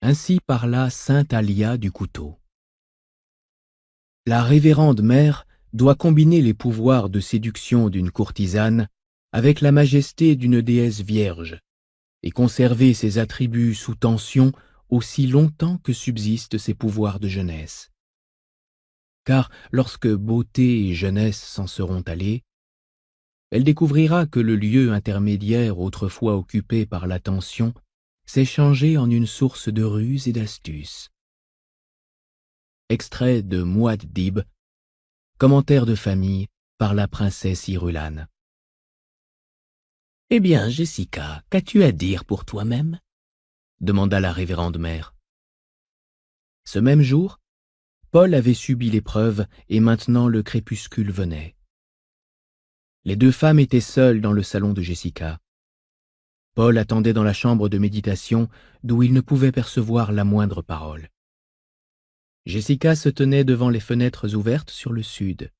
Ainsi parla sainte Alia du couteau. La révérende mère doit combiner les pouvoirs de séduction d'une courtisane avec la majesté d'une déesse vierge et conserver ses attributs sous tension aussi longtemps que subsistent ses pouvoirs de jeunesse. Car lorsque beauté et jeunesse s'en seront allées, elle découvrira que le lieu intermédiaire autrefois occupé par l'attention s'est changé en une source de ruse et d'astuce. Extrait de Mouaddib, commentaire de famille par la princesse Irulan. « Eh bien, Jessica, qu'as-tu à dire pour toi-même » demanda la révérende mère. Ce même jour, Paul avait subi l'épreuve et maintenant le crépuscule venait. Les deux femmes étaient seules dans le salon de Jessica. Paul attendait dans la chambre de méditation d'où il ne pouvait percevoir la moindre parole. Jessica se tenait devant les fenêtres ouvertes sur le sud.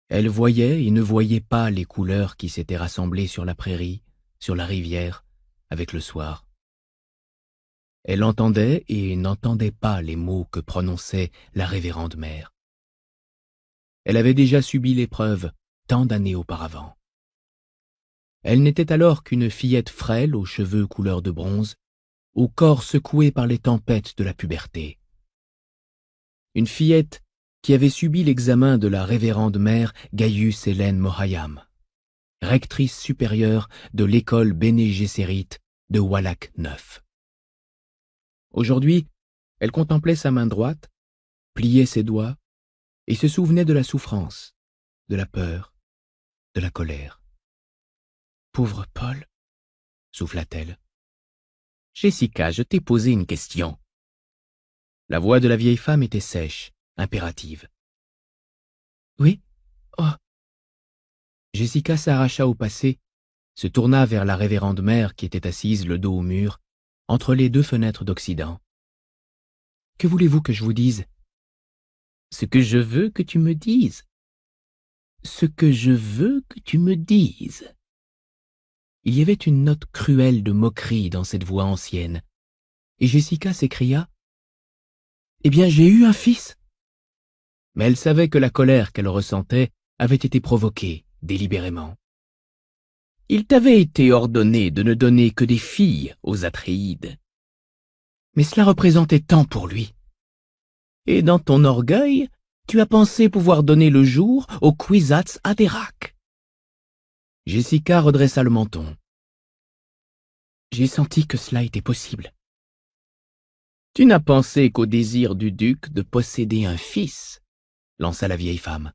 Elle voyait et ne voyait pas les couleurs qui s'étaient rassemblées sur la prairie, sur la rivière, avec le soir. Elle entendait et n'entendait pas les mots que prononçait la révérende mère. Elle avait déjà subi l'épreuve tant d'années auparavant. Elle n'était alors qu'une fillette frêle aux cheveux couleur de bronze, au corps secoué par les tempêtes de la puberté. Une fillette qui avait subi l'examen de la révérende mère Gaius Hélène Mohayam, rectrice supérieure de l'école Béné Gesserit de Wallach 9. Aujourd'hui, elle contemplait sa main droite, pliait ses doigts et se souvenait de la souffrance, de la peur, de la colère. « Pauvre Paul, » souffla-t-elle. « Jessica, je t'ai posé une question. » La voix de la vieille femme était sèche, impérative. « Oui? Oh !» Jessica s'arracha au passé, se tourna vers la révérende mère qui était assise le dos au mur, entre les deux fenêtres d'Occident. « Que voulez-vous que je vous dise ?»« Ce que je veux que tu me dises. Ce que je veux que tu me dises. » Il y avait une note cruelle de moquerie dans cette voix ancienne, et Jessica s'écria « Eh bien, j'ai eu un fils !» Mais elle savait que la colère qu'elle ressentait avait été provoquée délibérément. « Il t'avait été ordonné de ne donner que des filles aux Atréides. Mais cela représentait tant pour lui. Et dans ton orgueil, tu as pensé pouvoir donner le jour aux Kwisatz Haderach. » Jessica redressa le menton. J'ai senti que cela était possible. Tu n'as pensé qu'au désir du duc de posséder un fils, lança la vieille femme.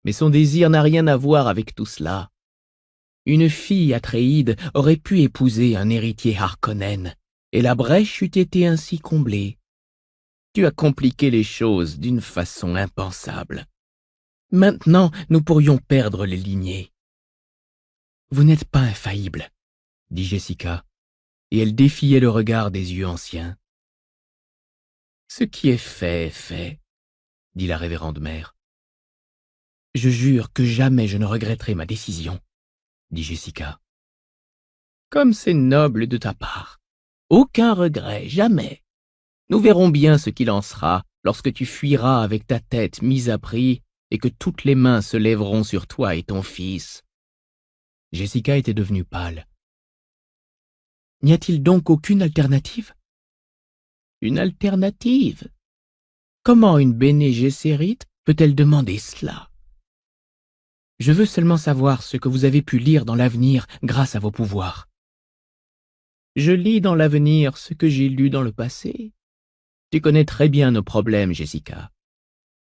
Mais son désir n'a rien à voir avec tout cela. Une fille Atréide aurait pu épouser un héritier Harkonnen, et la brèche eût été ainsi comblée. Tu as compliqué les choses d'une façon impensable. Maintenant, nous pourrions perdre les lignées. Vous n'êtes pas infaillible, dit Jessica, et elle défiait le regard des yeux anciens. Ce qui est fait, dit la révérende mère. Je jure que jamais je ne regretterai ma décision, dit Jessica. Comme c'est noble de ta part. Aucun regret, jamais. Nous verrons bien ce qu'il en sera lorsque tu fuiras avec ta tête mise à prix et que toutes les mains se lèveront sur toi et ton fils. Jessica était devenue pâle. N'y a-t-il donc aucune alternative? Une alternative? Comment une Béné Gesserit peut-elle demander cela? Je veux seulement savoir ce que vous avez pu lire dans l'avenir grâce à vos pouvoirs. Je lis dans l'avenir ce que j'ai lu dans le passé. Tu connais très bien nos problèmes, Jessica.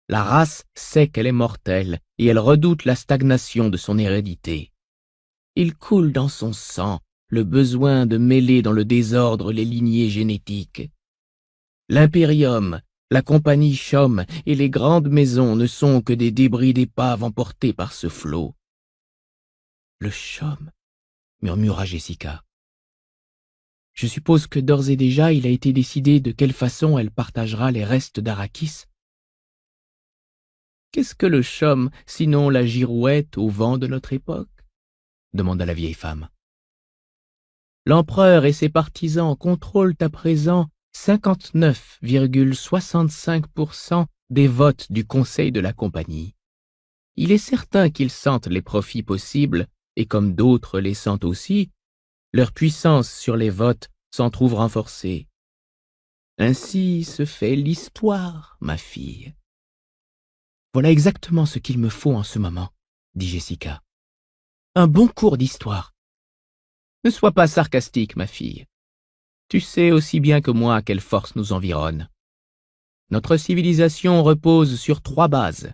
La race sait qu'elle est mortelle et elle redoute la stagnation de son hérédité. Il coule dans son sang le besoin de mêler dans le désordre les lignées génétiques. L'impérium, la compagnie Chom et les grandes maisons ne sont que des débris d'épaves emportés par ce flot. Le Chom, murmura Jessica. Je suppose que d'ores et déjà il a été décidé de quelle façon elle partagera les restes d'Arrakis. Qu'est-ce que le Chom, sinon la girouette au vent de notre époque? Demanda la vieille femme. L'empereur et ses partisans contrôlent à présent 59,65% des votes du Conseil de la Compagnie. Il est certain qu'ils sentent les profits possibles, et comme d'autres les sentent aussi, leur puissance sur les votes s'en trouve renforcée. Ainsi se fait l'histoire, ma fille. Voilà exactement ce qu'il me faut en ce moment, dit Jessica. Un bon cours d'histoire. Ne sois pas sarcastique, ma fille. Tu sais aussi bien que moi quelle force nous environne. Notre civilisation repose sur 3 bases.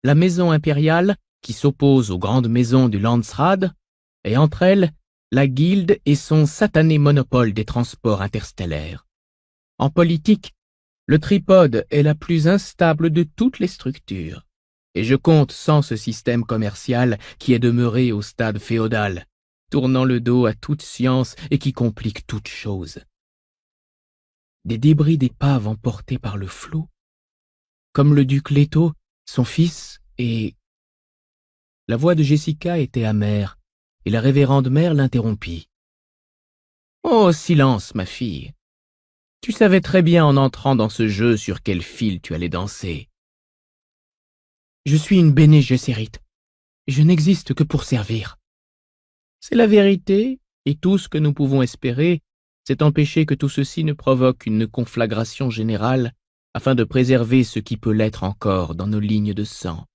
La maison impériale, qui s'oppose aux grandes maisons du Landsraad, et entre elles, la guilde et son satané monopole des transports interstellaires. En politique, le tripode est la plus instable de toutes les structures, et je compte sans ce système commercial qui est demeuré au stade féodal, tournant le dos à toute science et qui complique toute chose. Des débris d'épaves emportés par le flot, comme le duc Leto, son fils et... La voix de Jessica était amère, et la révérende mère l'interrompit. « Oh, silence, ma fille. Tu savais très bien en entrant dans ce jeu sur quel fil tu allais danser. Je suis une Bene Gesserit. Je n'existe que pour servir. C'est la vérité, et tout ce que nous pouvons espérer, c'est empêcher que tout ceci ne provoque une conflagration générale afin de préserver ce qui peut l'être encore dans nos lignes de sang. »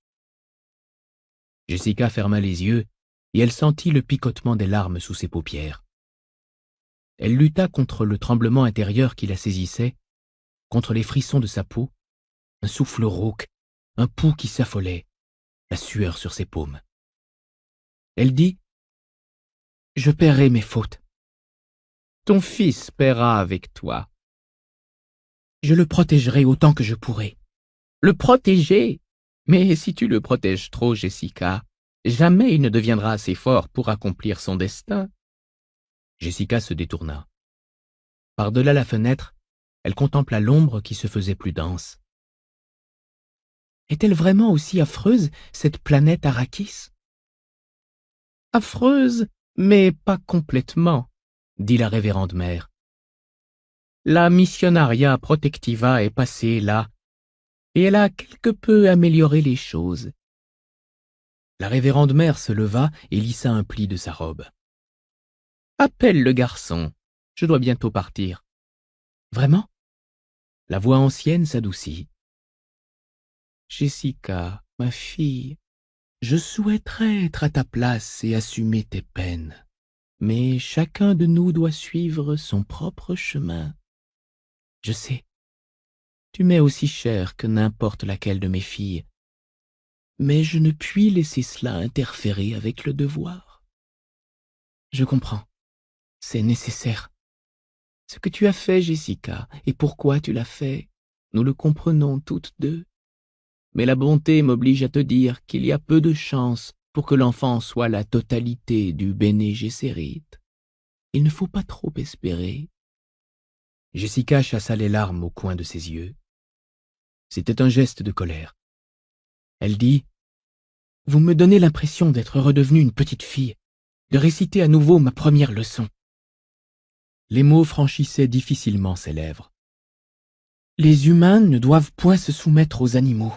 Jessica ferma les yeux, et elle sentit le picotement des larmes sous ses paupières. Elle lutta contre le tremblement intérieur qui la saisissait, contre les frissons de sa peau, un souffle rauque, un pouls qui s'affolait, la sueur sur ses paumes. Elle dit « Je paierai mes fautes. Ton fils paiera avec toi. Je le protégerai autant que je pourrai. » Le protéger? Mais si tu le protèges trop, Jessica, jamais il ne deviendra assez fort pour accomplir son destin. Jessica se détourna. Par-delà la fenêtre, elle contempla l'ombre qui se faisait plus dense. Est-elle vraiment aussi affreuse, cette planète Arrakis? Affreuse, mais pas complètement, dit la révérende mère. La Missionaria Protectiva est passée là, et elle a quelque peu amélioré les choses. La révérende mère se leva et lissa un pli de sa robe. « Appelle le garçon, je dois bientôt partir. »« Vraiment ?» La voix ancienne s'adoucit. « Jessica, ma fille, je souhaiterais être à ta place et assumer tes peines, mais chacun de nous doit suivre son propre chemin. Je sais, tu m'es aussi chère que n'importe laquelle de mes filles, mais je ne puis laisser cela interférer avec le devoir. Je comprends, c'est nécessaire. Ce que tu as fait, Jessica, et pourquoi tu l'as fait, nous le comprenons toutes deux. Mais la bonté m'oblige à te dire qu'il y a peu de chance pour que l'enfant soit la totalité du Bene Gesserit. Il ne faut pas trop espérer. » Jessica chassa les larmes au coin de ses yeux. C'était un geste de colère. Elle dit « Vous me donnez l'impression d'être redevenue une petite fille, de réciter à nouveau ma première leçon. » Les mots franchissaient difficilement ses lèvres. « Les humains ne doivent point se soumettre aux animaux. »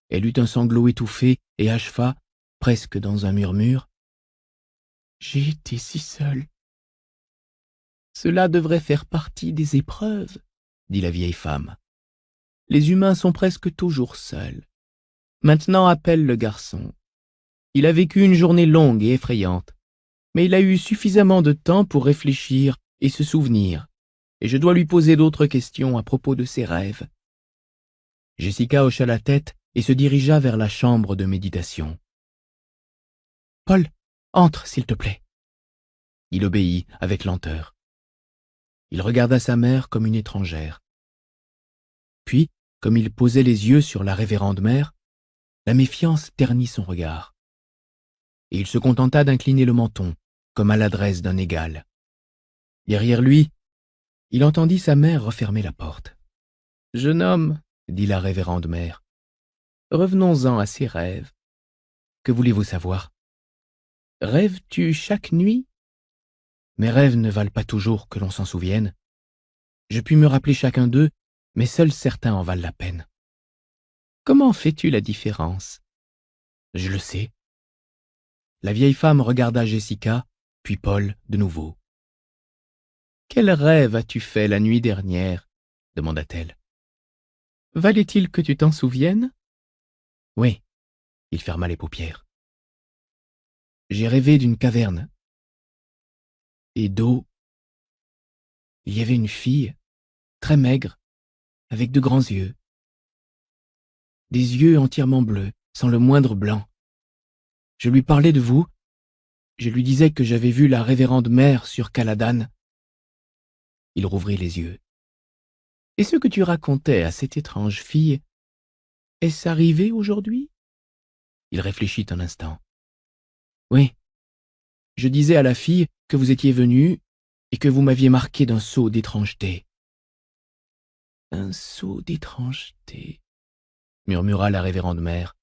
Elle eut un sanglot étouffé et acheva, presque dans un murmure. « J'ai été si seule. »« Cela devrait faire partie des épreuves, » dit la vieille femme. « Les humains sont presque toujours seuls. Maintenant appelle le garçon. Il a vécu une journée longue et effrayante, mais il a eu suffisamment de temps pour réfléchir et se souvenir, et je dois lui poser d'autres questions à propos de ses rêves. » Jessica hocha la tête et se dirigea vers la chambre de méditation. « Paul, entre, s'il te plaît. » Il obéit avec lenteur. Il regarda sa mère comme une étrangère. Puis, comme il posait les yeux sur la révérende mère, la méfiance ternit son regard. Et il se contenta d'incliner le menton, comme à l'adresse d'un égal. Derrière lui, il entendit sa mère refermer la porte. « Jeune homme, » dit la révérende mère, « revenons-en à ses rêves. Que voulez-vous savoir? Rêves-tu chaque nuit? Mes rêves ne valent pas toujours que l'on s'en souvienne. Je puis me rappeler chacun d'eux, mais seuls certains en valent la peine. Comment fais-tu la différence? Je le sais. La vieille femme regarda Jessica, puis Paul de nouveau. Quel rêve as-tu fait la nuit dernière? Demanda-t-elle. Valait-il que tu t'en souviennes? Oui. Il ferma les paupières. J'ai rêvé d'une caverne et d'eau. Il y avait une fille, très maigre, avec de grands yeux. Des yeux entièrement bleus, sans le moindre blanc. Je lui parlais de vous. Je lui disais que j'avais vu la révérende mère sur Caladan. Il rouvrit les yeux. Et ce que tu racontais à cette étrange fille, est-ce arrivé aujourd'hui? Il réfléchit un instant. Oui. Je disais à la fille que vous étiez venu et que vous m'aviez marqué d'un sceau d'étrangeté. Un sceau d'étrangeté, murmura la révérende mère,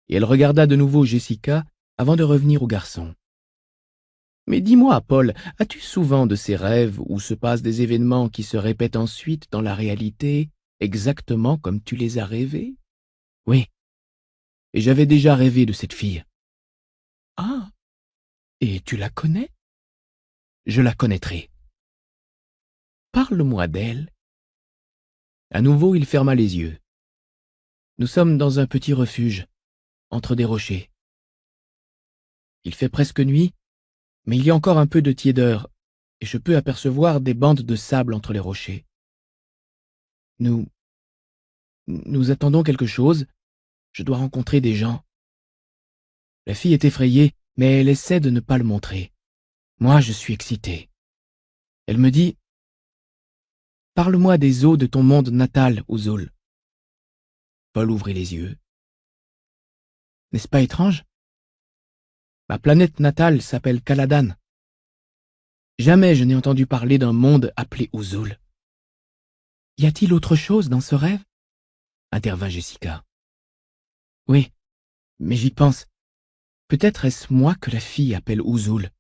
et elle regarda de nouveau Jessica avant de revenir au garçon. Mais dis-moi, Paul, as-tu souvent de ces rêves où se passent des événements qui se répètent ensuite dans la réalité, exactement comme tu les as rêvés? Oui. Et j'avais déjà rêvé de cette fille. Ah. Et tu la connais? Je la connaîtrai. Parle-moi d'elle. À nouveau, il ferma les yeux. Nous sommes dans un petit refuge, entre des rochers. Il fait presque nuit, mais il y a encore un peu de tiédeur, et je peux apercevoir des bandes de sable entre les rochers. Nous attendons quelque chose. Je dois rencontrer des gens. La fille est effrayée, mais elle essaie de ne pas le montrer. Moi, je suis excité. Elle me dit « Parle-moi des eaux de ton monde natal, Uzul. » Paul ouvrit les yeux. « N'est-ce pas étrange? Ma planète natale s'appelle Caladan. Jamais je n'ai entendu parler d'un monde appelé Uzul. Y a-t-il autre chose dans ce rêve? Intervint Jessica. Oui, mais j'y pense. Peut-être est-ce moi que la fille appelle Uzul.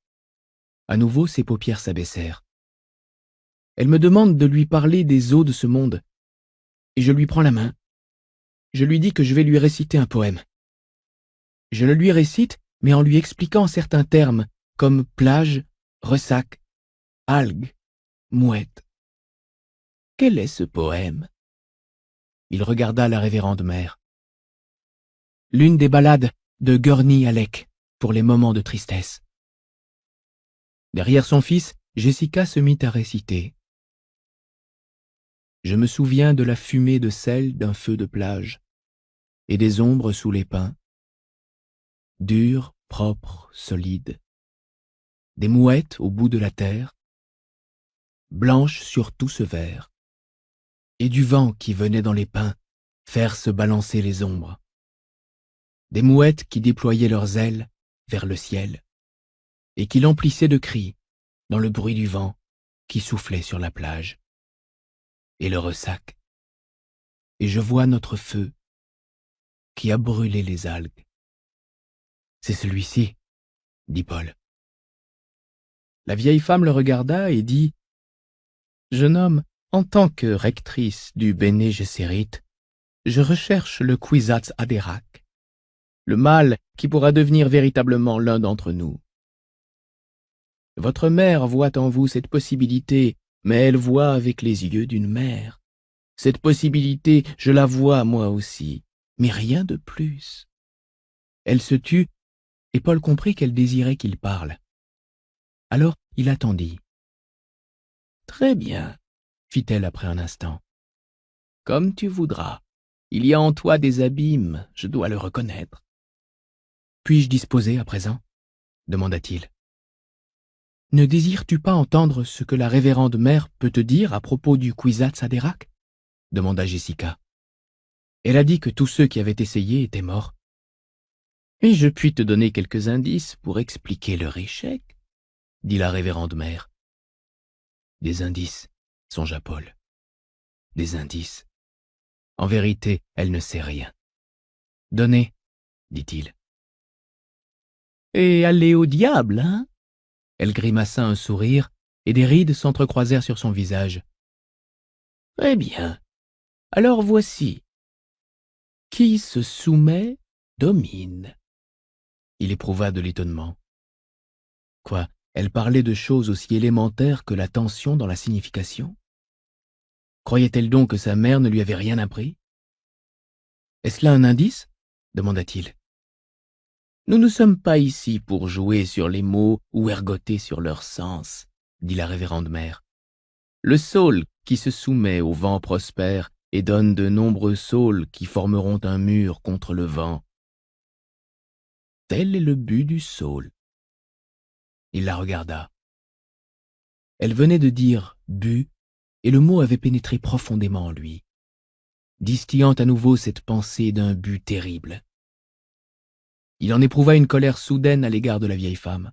À nouveau, ses paupières s'abaissèrent. Elle me demande de lui parler des eaux de ce monde, et je lui prends la main. Je lui dis que je vais lui réciter un poème. Je le lui récite, mais en lui expliquant certains termes, comme plage, ressac, algues, mouette. Quel est ce poème? Il regarda la révérende mère. L'une des ballades de Gurney Halleck pour les moments de tristesse. Derrière son fils, Jessica se mit à réciter. Je me souviens de la fumée de sel d'un feu de plage et des ombres sous les pins, dures, propres, solides, des mouettes au bout de la terre, blanches sur tout ce verre, et du vent qui venait dans les pins faire se balancer les ombres, des mouettes qui déployaient leurs ailes vers le ciel et qui l'emplissaient de cris dans le bruit du vent qui soufflait sur la plage. Et le ressac, et je vois notre feu qui a brûlé les algues. C'est celui-ci, dit Paul. La vieille femme le regarda et dit « Jeune homme, en tant que rectrice du Bene Gesserit, je recherche le Kwisatz Haderach, le mâle qui pourra devenir véritablement l'un d'entre nous. Votre mère voit en vous cette possibilité, mais elle voit avec les yeux d'une mère. Cette possibilité, je la vois moi aussi, mais rien de plus. » Elle se tut, et Paul comprit qu'elle désirait qu'il parle. Alors il attendit. « Très bien, » fit-elle après un instant. « Comme tu voudras. Il y a en toi des abîmes, je dois le reconnaître. »« Puis-je disposer à présent ?» demanda-t-il. « Ne désires-tu pas entendre ce que la révérende mère peut te dire à propos du Kwisatz Haderach ?» demanda Jessica. Elle a dit que tous ceux qui avaient essayé étaient morts. « Et je puis te donner quelques indices pour expliquer leur échec, » dit la révérende mère. « Des indices, songea Paul. Des indices. En vérité, elle ne sait rien. « Donnez, dit-il. « Et allez au diable, hein » Elle grimaça un sourire, et des rides s'entrecroisèrent sur son visage. « Eh bien, alors voici. Qui se soumet, domine. » Il éprouva de l'étonnement. Quoi, elle parlait de choses aussi élémentaires que la tension dans la signification? Croyait-elle donc que sa mère ne lui avait rien appris? Est-ce là un indice? Demanda-t-il. Nous ne sommes pas ici pour jouer sur les mots ou ergoter sur leur sens, dit la révérende mère. Le saule qui se soumet au vent prospère et donne de nombreux saules qui formeront un mur contre le vent. Tel est le but du saule. Il la regarda. Elle venait de dire « but » et le mot avait pénétré profondément en lui, distillant à nouveau cette pensée d'un but terrible. Il en éprouva une colère soudaine à l'égard de la vieille femme.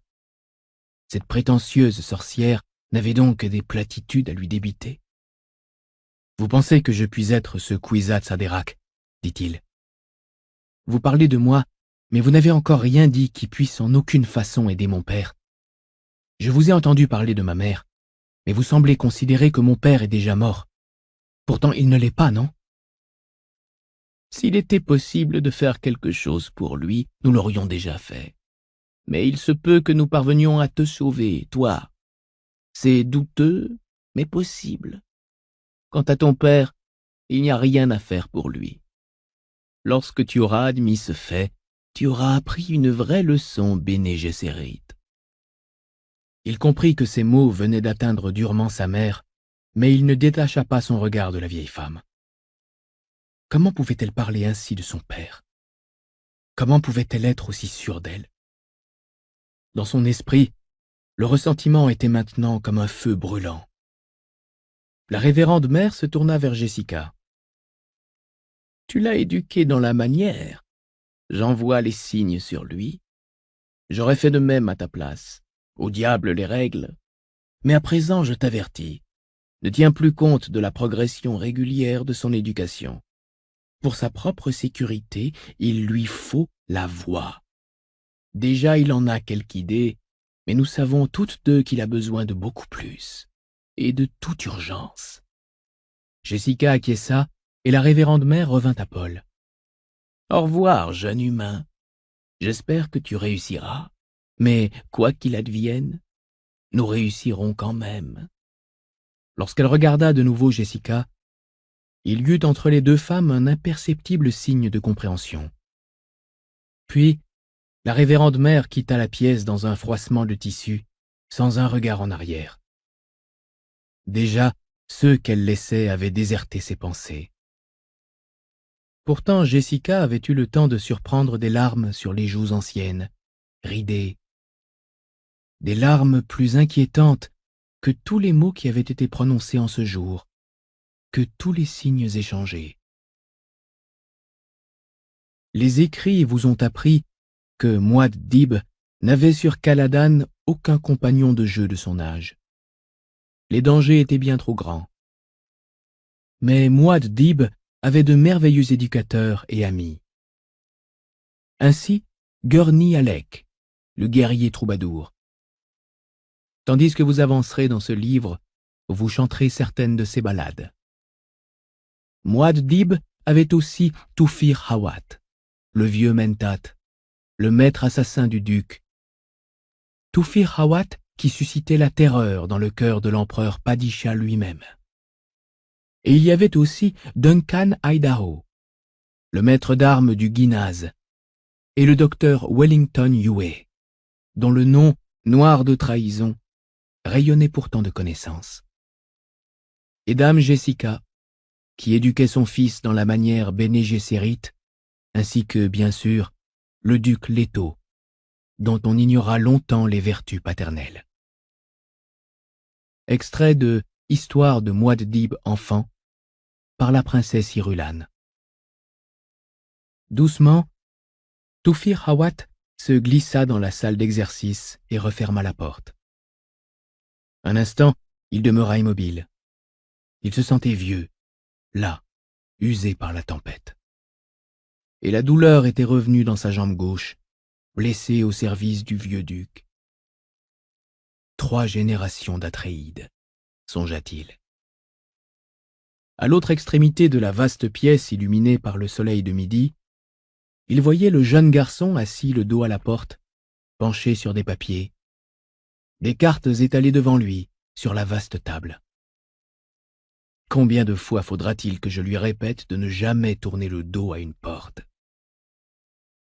Cette prétentieuse sorcière n'avait donc que des platitudes à lui débiter. « Vous pensez que je puis être ce Kwisatz Haderach, dit-il. Vous parlez de moi, mais vous n'avez encore rien dit qui puisse en aucune façon aider mon père. Je vous ai entendu parler de ma mère, mais vous semblez considérer que mon père est déjà mort. Pourtant, il ne l'est pas, non? S'il était possible de faire quelque chose pour lui, nous l'aurions déjà fait. Mais il se peut que nous parvenions à te sauver, toi. C'est douteux, mais possible. Quant à ton père, il n'y a rien à faire pour lui. Lorsque tu auras admis ce fait, tu auras appris une vraie leçon, Bene Gesserit. » Il comprit que ces mots venaient d'atteindre durement sa mère, mais il ne détacha pas son regard de la vieille femme. Comment pouvait-elle parler ainsi de son père? Comment pouvait-elle être aussi sûre d'elle? Dans son esprit, le ressentiment était maintenant comme un feu brûlant. La révérende mère se tourna vers Jessica. « Tu l'as éduqué dans la manière. J'en vois les signes sur lui. J'aurais fait de même à ta place. Au diable les règles. Mais à présent, je t'avertis, ne tiens plus compte de la progression régulière de son éducation. Pour sa propre sécurité, il lui faut la voix. Déjà, il en a quelque idée, mais nous savons toutes deux qu'il a besoin de beaucoup plus, et de toute urgence. » Jessica acquiesça, et la révérende mère revint à Paul. « Au revoir, jeune humain. J'espère que tu réussiras, mais quoi qu'il advienne, nous réussirons quand même. » Lorsqu'elle regarda de nouveau Jessica, il y eut entre les deux femmes un imperceptible signe de compréhension. Puis, la révérende mère quitta la pièce dans un froissement de tissu, sans un regard en arrière. Déjà, ceux qu'elle laissait avaient déserté ses pensées. Pourtant, Jessica avait eu le temps de surprendre des larmes sur les joues anciennes, ridées. Des larmes plus inquiétantes que tous les mots qui avaient été prononcés en ce jour, que tous les signes échangés. Les écrits vous ont appris que Muad'Dib n'avait sur Caladan aucun compagnon de jeu de son âge. Les dangers étaient bien trop grands. Mais Muad'Dib avait de merveilleux éducateurs et amis. Ainsi, Gurney Halleck, le guerrier troubadour. Tandis que vous avancerez dans ce livre, vous chanterez certaines de ses ballades. Muad'Dib avait aussi Tufir Hawat, le vieux Mentat, le maître assassin du duc. Tufir Hawat qui suscitait la terreur dans le cœur de l'empereur Padishah lui-même. Et il y avait aussi Duncan Idaho, le maître d'armes du Guinaz, et le docteur Wellington Huey, dont le nom, noir de trahison, rayonnait pourtant de connaissances. Et dame Jessica, qui éduquait son fils dans la manière Bene Gesserit, ainsi que, bien sûr, le duc Leto, dont on ignora longtemps les vertus paternelles. Extrait de Histoire de Muad'Dib enfant, par la princesse Irulan. Doucement, Tufir Hawat se glissa dans la salle d'exercice et referma la porte. Un instant, il demeura immobile. Il se sentait vieux, là, usé par la tempête. Et la douleur était revenue dans sa jambe gauche, blessée au service du vieux duc. 3 générations d'Atréides, songea-t-il. À l'autre extrémité de la vaste pièce illuminée par le soleil de midi, il voyait le jeune garçon assis le dos à la porte, penché sur des papiers, des cartes étalées devant lui sur la vaste table. Combien de fois faudra-t-il que je lui répète de ne jamais tourner le dos à une porte?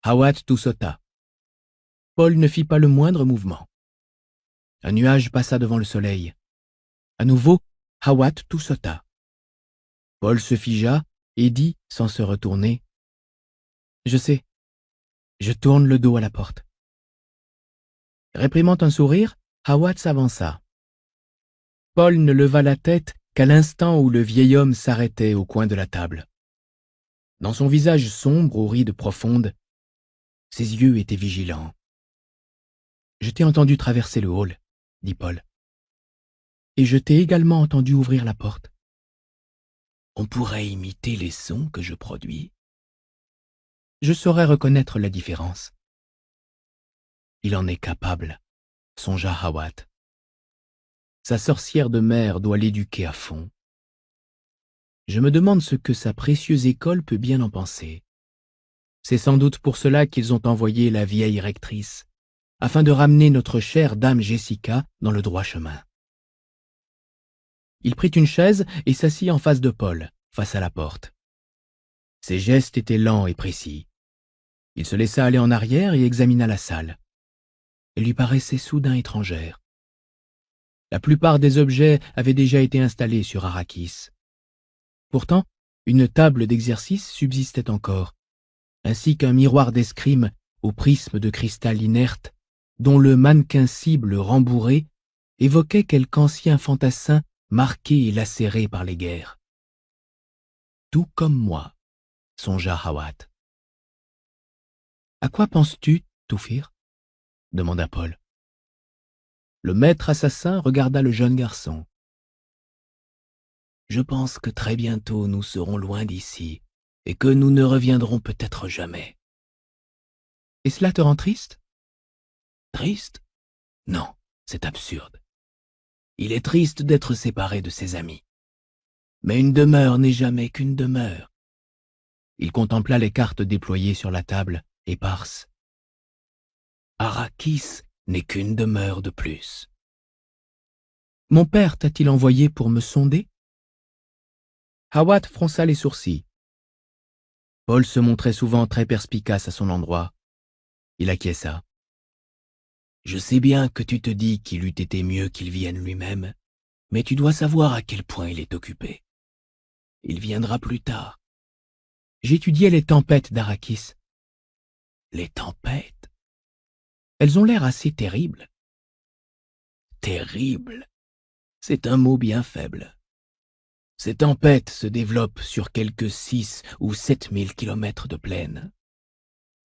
Hawat toussota. Paul ne fit pas le moindre mouvement. Un nuage passa devant le soleil. À nouveau, Hawat toussota. Paul se figea et dit, sans se retourner, « Je sais, je tourne le dos à la porte. » Réprimant un sourire, Hawat s'avança. Paul ne leva la tête qu'à l'instant où le vieil homme s'arrêtait au coin de la table. Dans son visage sombre aux rides profondes, ses yeux étaient vigilants. « Je t'ai entendu traverser le hall, » dit Paul. « Et je t'ai également entendu ouvrir la porte. » On pourrait imiter les sons que je produis. Je saurais reconnaître la différence. Il en est capable, songea Hawat. Sa sorcière de mère doit l'éduquer à fond. Je me demande ce que sa précieuse école peut bien en penser. C'est sans doute pour cela qu'ils ont envoyé la vieille rectrice, afin de ramener notre chère dame Jessica dans le droit chemin. Il prit une chaise et s'assit en face de Paul, face à la porte. Ses gestes étaient lents et précis. Il se laissa aller en arrière et examina la salle. Elle lui paraissait soudain étrangère. La plupart des objets avaient déjà été installés sur Arrakis. Pourtant, une table d'exercice subsistait encore, ainsi qu'un miroir d'escrime au prisme de cristal inerte, dont le mannequin cible rembourré évoquait quelque ancien fantassin marqué et lacéré par les guerres. Tout comme moi, songea Hawat. À quoi penses-tu, Toufir? Demanda Paul. Le maître assassin regarda le jeune garçon. Je pense que très bientôt nous serons loin d'ici et que nous ne reviendrons peut-être jamais. Et cela te rend triste? Triste? Non, c'est absurde. Il est triste d'être séparé de ses amis. Mais une demeure n'est jamais qu'une demeure. Il contempla les cartes déployées sur la table, éparses. Arrakis n'est qu'une demeure de plus. Mon père t'a-t-il envoyé pour me sonder? Hawat fronça les sourcils. Paul se montrait souvent très perspicace à son endroit. Il acquiesça. Je sais bien que tu te dis qu'il eût été mieux qu'il vienne lui-même, mais tu dois savoir à quel point il est occupé. Il viendra plus tard. J'étudiais les tempêtes d'Arrakis. Les tempêtes? Elles ont l'air assez terribles. Terribles? C'est un mot bien faible. Ces tempêtes se développent sur quelques 6 ou 7 000 kilomètres de plaine.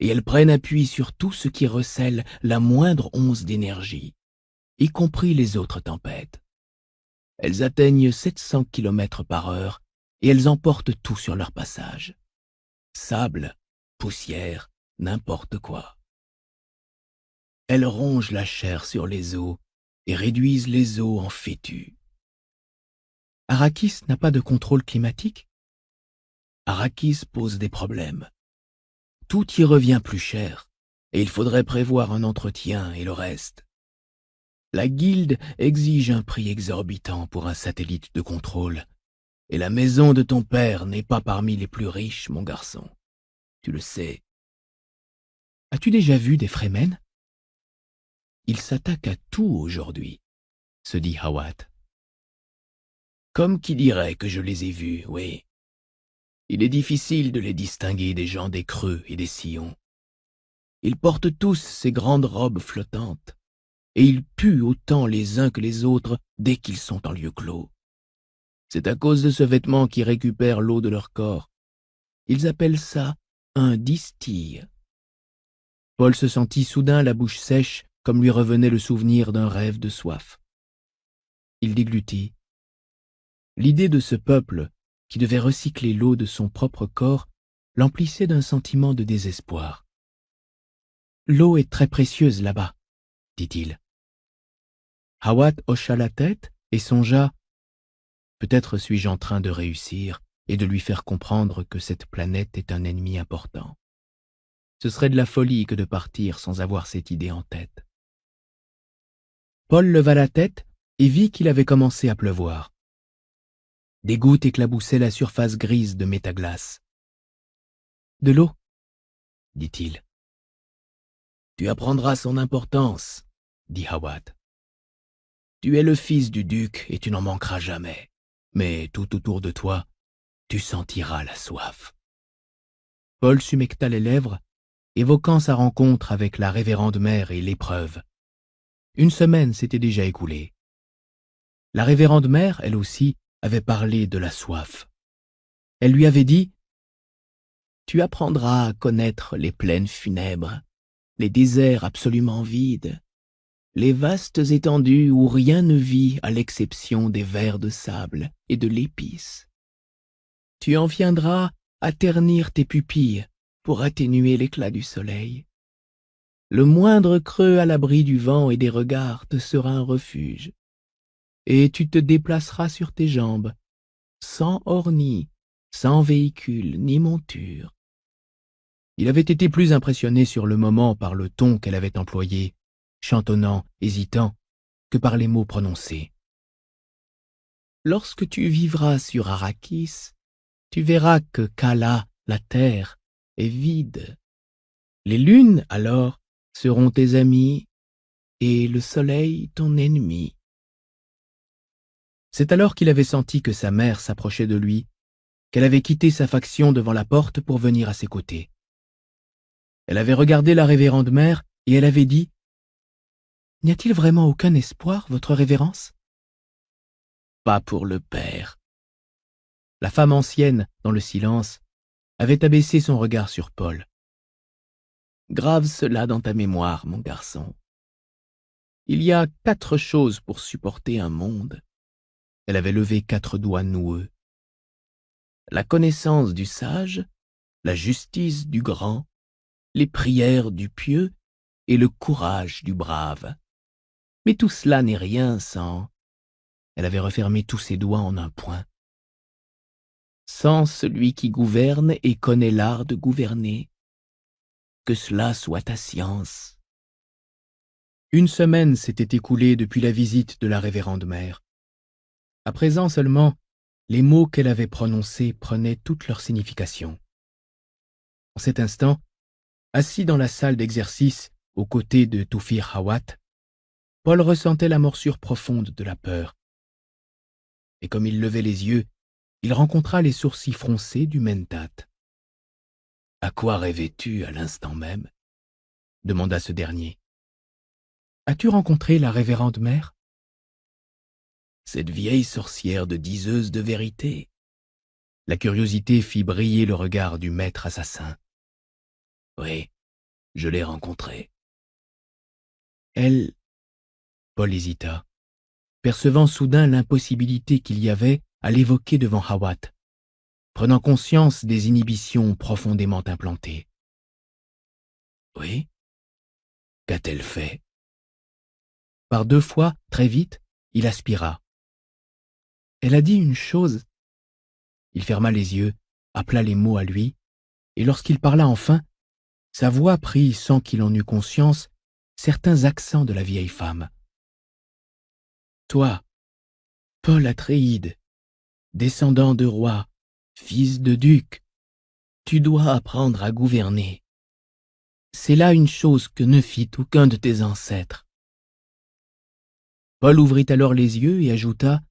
Et elles prennent appui sur tout ce qui recèle la moindre once d'énergie, y compris les autres tempêtes. Elles atteignent 700 kilomètres par heure et elles emportent tout sur leur passage. Sable, poussière, n'importe quoi. Elles rongent la chair sur les os et réduisent les os en fétus. Arrakis n'a pas de contrôle climatique? Arrakis pose des problèmes. Tout y revient plus cher, et il faudrait prévoir un entretien et le reste. La guilde exige un prix exorbitant pour un satellite de contrôle, et la maison de ton père n'est pas parmi les plus riches, mon garçon. Tu le sais. As-tu déjà vu des Fremen? Ils s'attaquent à tout aujourd'hui, se dit Hawat. Comme qui dirait que je les ai vus, oui. Il est difficile de les distinguer des gens des creux et des sillons. Ils portent tous ces grandes robes flottantes, et ils puent autant les uns que les autres dès qu'ils sont en lieu clos. C'est à cause de ce vêtement qui récupère l'eau de leur corps. Ils appellent ça un distille. Paul se sentit soudain la bouche sèche, comme lui revenait le souvenir d'un rêve de soif. Il déglutit. L'idée de ce peuple, qui devait recycler l'eau de son propre corps, l'emplissait d'un sentiment de désespoir. « L'eau est très précieuse là-bas, dit-il. Hawat hocha la tête et songea « Peut-être suis-je en train de réussir et de lui faire comprendre que cette planète est un ennemi important. Ce serait de la folie que de partir sans avoir cette idée en tête. » Paul leva la tête et vit qu'il avait commencé à pleuvoir. Des gouttes éclaboussaient la surface grise de Métaglace. « De l'eau, » dit-il. « Tu apprendras son importance, » dit Hawat. « Tu es le fils du duc et tu n'en manqueras jamais, mais tout autour de toi, tu sentiras la soif. » Paul s'humecta les lèvres, évoquant sa rencontre avec la révérende mère et l'épreuve. Une semaine s'était déjà écoulée. La révérende mère, elle aussi, avait parlé de la soif. Elle lui avait dit « Tu apprendras à connaître les plaines funèbres, les déserts absolument vides, les vastes étendues où rien ne vit à l'exception des vers de sable et de l'épice. Tu en viendras à ternir tes pupilles pour atténuer l'éclat du soleil. Le moindre creux à l'abri du vent et des regards te sera un refuge, et tu te déplaceras sur tes jambes, sans ornis, sans véhicule ni monture. » Il avait été plus impressionné sur le moment par le ton qu'elle avait employé, chantonnant, hésitant, que par les mots prononcés. « Lorsque tu vivras sur Arrakis, tu verras que Kala, la terre, est vide. Les lunes, alors, seront tes amis, et le soleil ton ennemi. » C'est alors qu'il avait senti que sa mère s'approchait de lui, qu'elle avait quitté sa faction devant la porte pour venir à ses côtés. Elle avait regardé la révérende mère et elle avait dit « N'y a-t-il vraiment aucun espoir, votre révérence ?»« Pas pour le père. » La femme ancienne, dans le silence, avait abaissé son regard sur Paul. « Grave cela dans ta mémoire, mon garçon. Il y a 4 choses pour supporter un monde. » Elle avait levé 4 doigts noueux. « La connaissance du sage, la justice du grand, les prières du pieux et le courage du brave. Mais tout cela n'est rien sans... » Elle avait refermé tous ses doigts en un point. « Sans celui qui gouverne et connaît l'art de gouverner. Que cela soit ta science. » Une semaine s'était écoulée depuis la visite de la révérende mère. À présent seulement, les mots qu'elle avait prononcés prenaient toute leur signification. En cet instant, assis dans la salle d'exercice aux côtés de Toufir Hawat, Paul ressentait la morsure profonde de la peur. Et comme il levait les yeux, il rencontra les sourcils froncés du Mentat. « À quoi rêvais-tu à l'instant même ?» demanda ce dernier. « As-tu rencontré la révérende mère ?»« Cette vieille sorcière de diseuse de vérité. » La curiosité fit briller le regard du maître assassin. « Oui, je l'ai rencontrée. » Elle... Paul hésita, percevant soudain l'impossibilité qu'il y avait à l'évoquer devant Hawat, prenant conscience des inhibitions profondément implantées. « Oui? Qu'a-t-elle fait ?» Par 2 fois, très vite, il aspira. « Elle a dit une chose. » Il ferma les yeux, appela les mots à lui, et lorsqu'il parla enfin, sa voix prit, sans qu'il en eût conscience, certains accents de la vieille femme. « Toi, Paul Atréide, descendant de roi, fils de duc, tu dois apprendre à gouverner. C'est là une chose que ne fit aucun de tes ancêtres. » Paul ouvrit alors les yeux et ajouta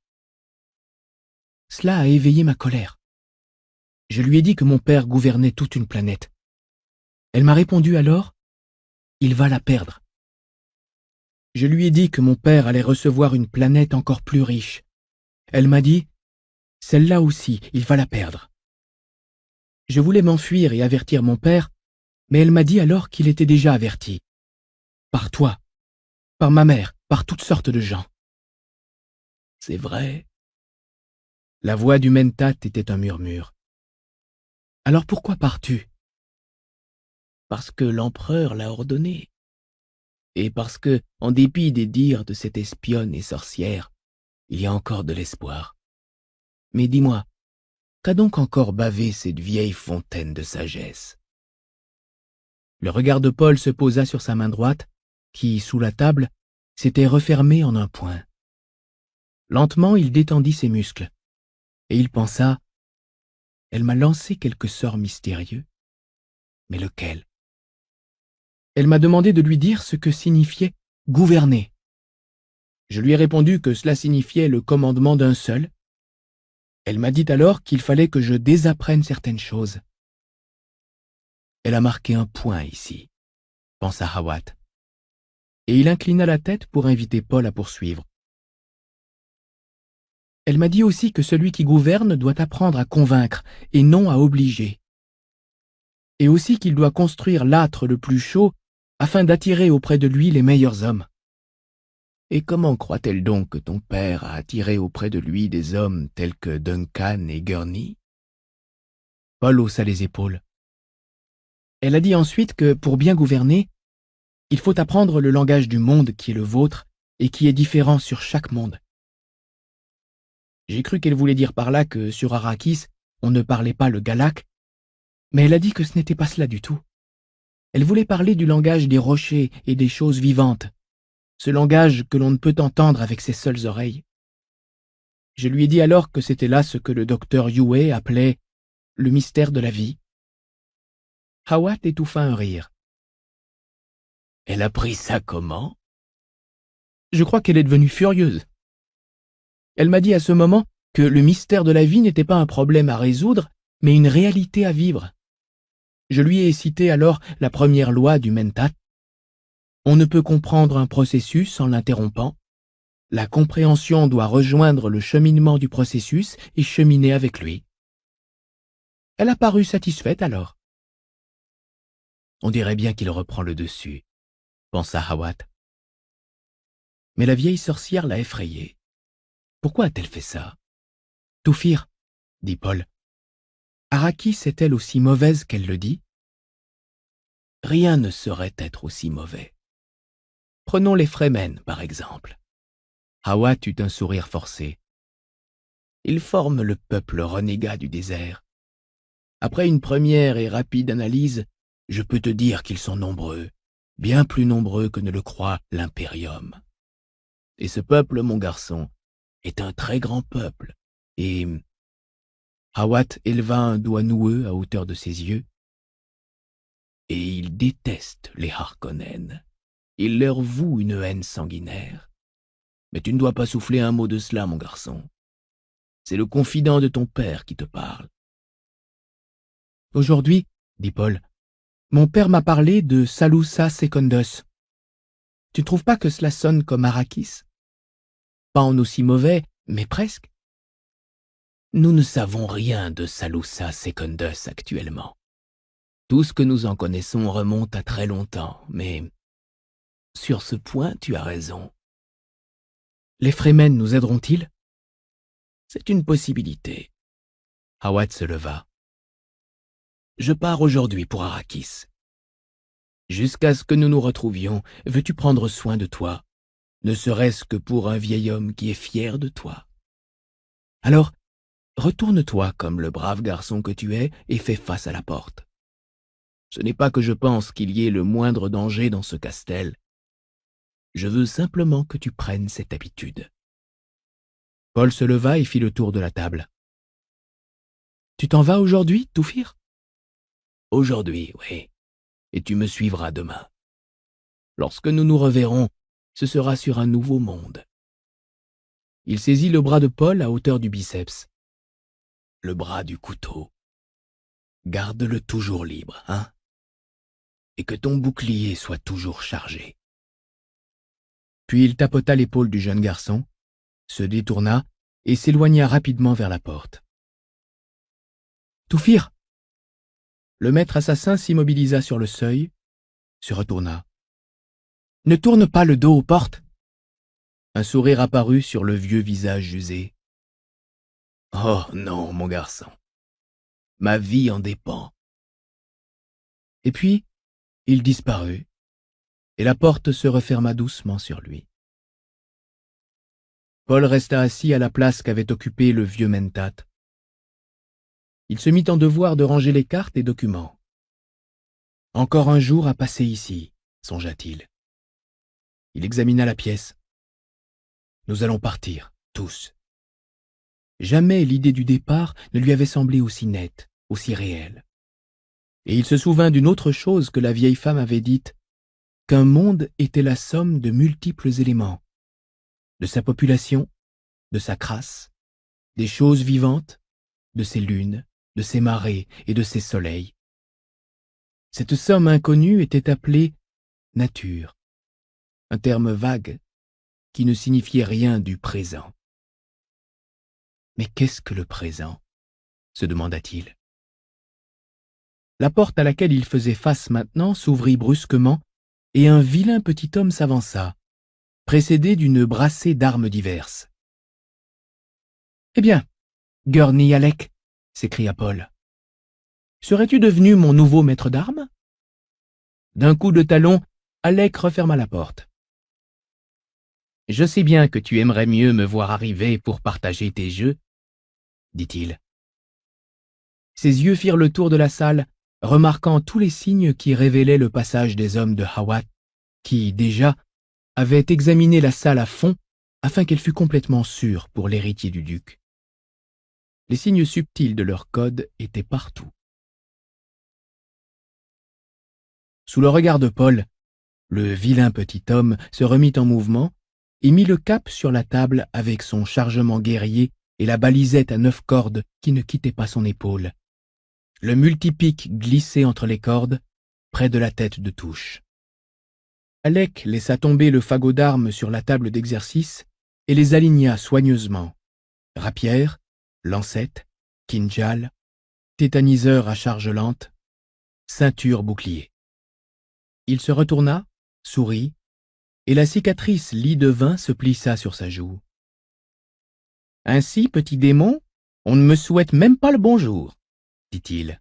« Cela a éveillé ma colère. Je lui ai dit que mon père gouvernait toute une planète. Elle m'a répondu alors « Il va la perdre. » Je lui ai dit que mon père allait recevoir une planète encore plus riche. Elle m'a dit « Celle-là aussi, il va la perdre. » Je voulais m'enfuir et avertir mon père, mais elle m'a dit alors qu'il était déjà averti. Par toi, par ma mère, par toutes sortes de gens. C'est vrai. La voix du Mentat était un murmure. Alors pourquoi pars-tu? Parce que l'empereur l'a ordonné. et parce que, en dépit des dires de cette espionne et sorcière, il y a encore de l'espoir. Mais dis-moi, qu'a donc encore bavé cette vieille fontaine de sagesse? » Le regard de Paul se posa sur sa main droite, qui, sous la table, s'était refermée en un point. Lentement, il détendit ses muscles, et il pensa « Elle m'a lancé quelque sort mystérieux. Mais lequel? Elle m'a demandé de lui dire ce que signifiait « gouverner ». Je lui ai répondu que cela signifiait le commandement d'un seul. Elle m'a dit alors qu'il fallait que je désapprenne certaines choses. Elle a marqué un point ici, pensa Hawat, et il inclina la tête pour inviter Paul à poursuivre. Elle m'a dit aussi que celui qui gouverne doit apprendre à convaincre et non à obliger, et aussi qu'il doit construire l'âtre le plus chaud afin d'attirer auprès de lui les meilleurs hommes. Et comment croit-elle donc que ton père a attiré auprès de lui des hommes tels que Duncan et Gurney? Paul haussa les épaules. Elle a dit ensuite que, pour bien gouverner, il faut apprendre le langage du monde qui est le vôtre et qui est différent sur chaque monde. J'ai cru qu'elle voulait dire par là que sur Arrakis, on ne parlait pas le galak, mais elle a dit que ce n'était pas cela du tout. Elle voulait parler du langage des rochers et des choses vivantes, ce langage que l'on ne peut entendre avec ses seules oreilles. Je lui ai dit alors que c'était là ce que le docteur Yue appelait le mystère de la vie. Hawat étouffa un rire. Elle a pris ça comment? Je crois qu'elle est devenue furieuse. Elle m'a dit à ce moment que le mystère de la vie n'était pas un problème à résoudre, mais une réalité à vivre. Je lui ai cité alors la première loi du Mentat. On ne peut comprendre un processus en l'interrompant. La compréhension doit rejoindre le cheminement du processus et cheminer avec lui. Elle a paru satisfaite alors. On dirait bien qu'il reprend le dessus, pensa Hawat. Mais la vieille sorcière l'a effrayée. Pourquoi a-t-elle fait ça? Touphir, dit Paul. Arrakis est-elle aussi mauvaise qu'elle le dit? Rien ne saurait être aussi mauvais. Prenons les Fremen, par exemple. Hawat eut un sourire forcé. Ils forment le peuple renégat du désert. Après une première et rapide analyse, je peux te dire qu'ils sont nombreux, bien plus nombreux que ne le croit l'Imperium. Et ce peuple, mon garçon, est un très grand peuple, et... Hawat éleva un doigt noueux à hauteur de ses yeux. Et il déteste les Harkonnen. Il leur voue une haine sanguinaire. Mais tu ne dois pas souffler un mot de cela, mon garçon. C'est le confident de ton père qui te parle. Aujourd'hui, dit Paul, mon père m'a parlé de Salusa Secundus. Tu ne trouves pas que cela sonne comme Arrakis? Pas en aussi mauvais, mais presque. Nous ne savons rien de Salusa Secundus actuellement. Tout ce que nous en connaissons remonte à très longtemps, mais sur ce point, tu as raison. Les Fremen nous aideront-ils? C'est une possibilité. Hawat se leva. Je pars aujourd'hui pour Arrakis. Jusqu'à ce que nous nous retrouvions, veux-tu prendre soin de toi, ne serait-ce que pour un vieil homme qui est fier de toi? Alors, retourne-toi comme le brave garçon que tu es et fais face à la porte. Ce n'est pas que je pense qu'il y ait le moindre danger dans ce castel. Je veux simplement que tu prennes cette habitude. Paul se leva et fit le tour de la table. Tu t'en vas aujourd'hui, Touphir? Aujourd'hui, oui. Et tu me suivras demain. Lorsque nous nous reverrons, ce sera sur un nouveau monde. Il saisit le bras de Paul à hauteur du biceps. Le bras du couteau. Garde-le toujours libre, hein? Et que ton bouclier soit toujours chargé. Puis il tapota l'épaule du jeune garçon, se détourna et s'éloigna rapidement vers la porte. Touphir! Le maître assassin s'immobilisa sur le seuil, se retourna. Ne tourne pas le dos aux portes! Un sourire apparut sur le vieux visage usé. Oh non, mon garçon. Ma vie en dépend. Et puis, il disparut, et la porte se referma doucement sur lui. Paul resta assis à la place qu'avait occupée le vieux Mentat. Il se mit en devoir de ranger les cartes et documents. « Encore un jour à passer ici, » songea-t-il. Il examina la pièce. « Nous allons partir, tous. » Jamais l'idée du départ ne lui avait semblé aussi nette, aussi réelle. Et il se souvint d'une autre chose que la vieille femme avait dite, qu'un monde était la somme de multiples éléments, de sa population, de sa crasse, des choses vivantes, de ses lunes, de ses marées et de ses soleils. Cette somme inconnue était appelée nature, un terme vague qui ne signifiait rien du présent. Mais qu'est-ce que le présent ? Se demanda-t-il. La porte à laquelle il faisait face maintenant s'ouvrit brusquement et un vilain petit homme s'avança, précédé d'une brassée d'armes diverses. « Eh bien, Gurney Halleck, s'écria Paul. Serais-tu devenu mon nouveau maître d'armes ? D'un coup de talon, Halleck referma la porte. Je sais bien que tu aimerais mieux me voir arriver pour partager tes jeux, dit-il. Ses yeux firent le tour de la salle, remarquant tous les signes qui révélaient le passage des hommes de Hawat, qui, déjà, avaient examiné la salle à fond afin qu'elle fût complètement sûre pour l'héritier du duc. Les signes subtils de leur code étaient partout. Sous le regard de Paul, le vilain petit homme se remit en mouvement et mit le cap sur la table avec son chargement guerrier et la balisette à 9 cordes qui ne quittait pas son épaule. Le multipique glissait entre les cordes, près de la tête de touche. Halleck laissa tomber le fagot d'armes sur la table d'exercice et les aligna soigneusement. Rapière, lancette, kinjal, tétaniseur à charge lente, ceinture bouclier. Il se retourna, sourit, et la cicatrice lit de vin se plissa sur sa joue. « Ainsi, petit démon, on ne me souhaite même pas le bonjour, » dit-il.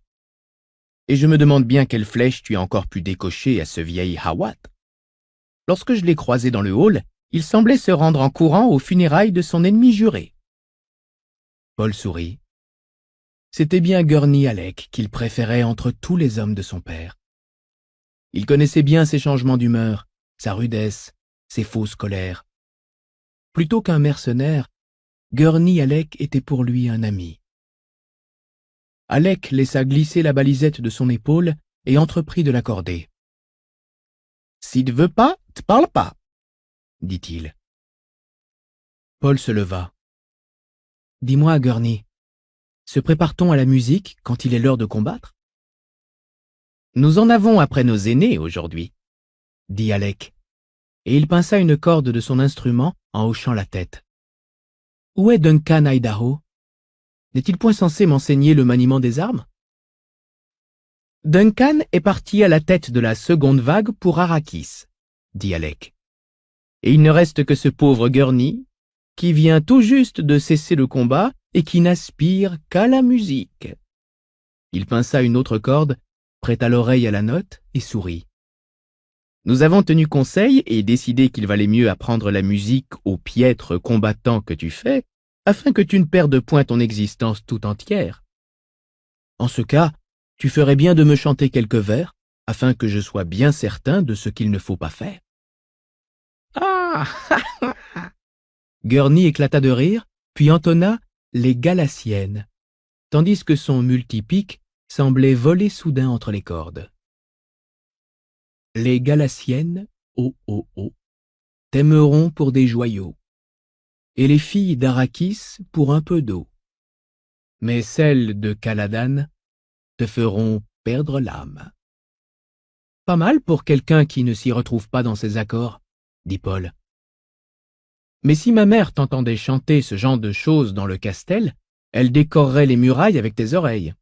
« Et je me demande bien quelle flèche tu as encore pu décocher à ce vieil Hawat. Lorsque je l'ai croisé dans le hall, il semblait se rendre en courant aux funérailles de son ennemi juré. » Paul sourit. C'était bien Gurney Halleck qu'il préférait entre tous les hommes de son père. Il connaissait bien ses changements d'humeur, sa rudesse, ses fausses colères. Plutôt qu'un mercenaire, Gurney Halleck était pour lui un ami. Halleck laissa glisser la balisette de son épaule et entreprit de l'accorder. « Si tu veux pas, te parle pas, » dit-il. Paul se leva. « Dis-moi, Gurney, se prépare-t-on à la musique quand il est l'heure de combattre ?»« Nous en avons après nos aînés aujourd'hui, » dit Halleck, et il pinça une corde de son instrument en hochant la tête. « Où est Duncan Idaho? N'est-il point censé m'enseigner le maniement des armes ?»« Duncan est parti à la tête de la seconde vague pour Arrakis, » dit Halleck. « Et il ne reste que ce pauvre Gurney, qui vient tout juste de cesser le combat et qui n'aspire qu'à la musique. » Il pinça une autre corde, prêta l'oreille à la note et sourit. « Nous avons tenu conseil et décidé qu'il valait mieux apprendre la musique au piètre combattant que tu fais, afin que tu ne perdes point ton existence tout entière. En ce cas, tu ferais bien de me chanter quelques vers, afin que je sois bien certain de ce qu'il ne faut pas faire. » Ah. Gurney éclata de rire, puis entonna les Galassiennes, tandis que son multipique semblait voler soudain entre les cordes. Les Galassiennes, oh oh oh, t'aimeront pour des joyaux, et les filles d'Arrakis pour un peu d'eau. Mais celles de Caladan te feront perdre l'âme. Pas mal pour quelqu'un qui ne s'y retrouve pas dans ses accords, dit Paul. Mais si ma mère t'entendait chanter ce genre de choses dans le castel, elle décorerait les murailles avec tes oreilles.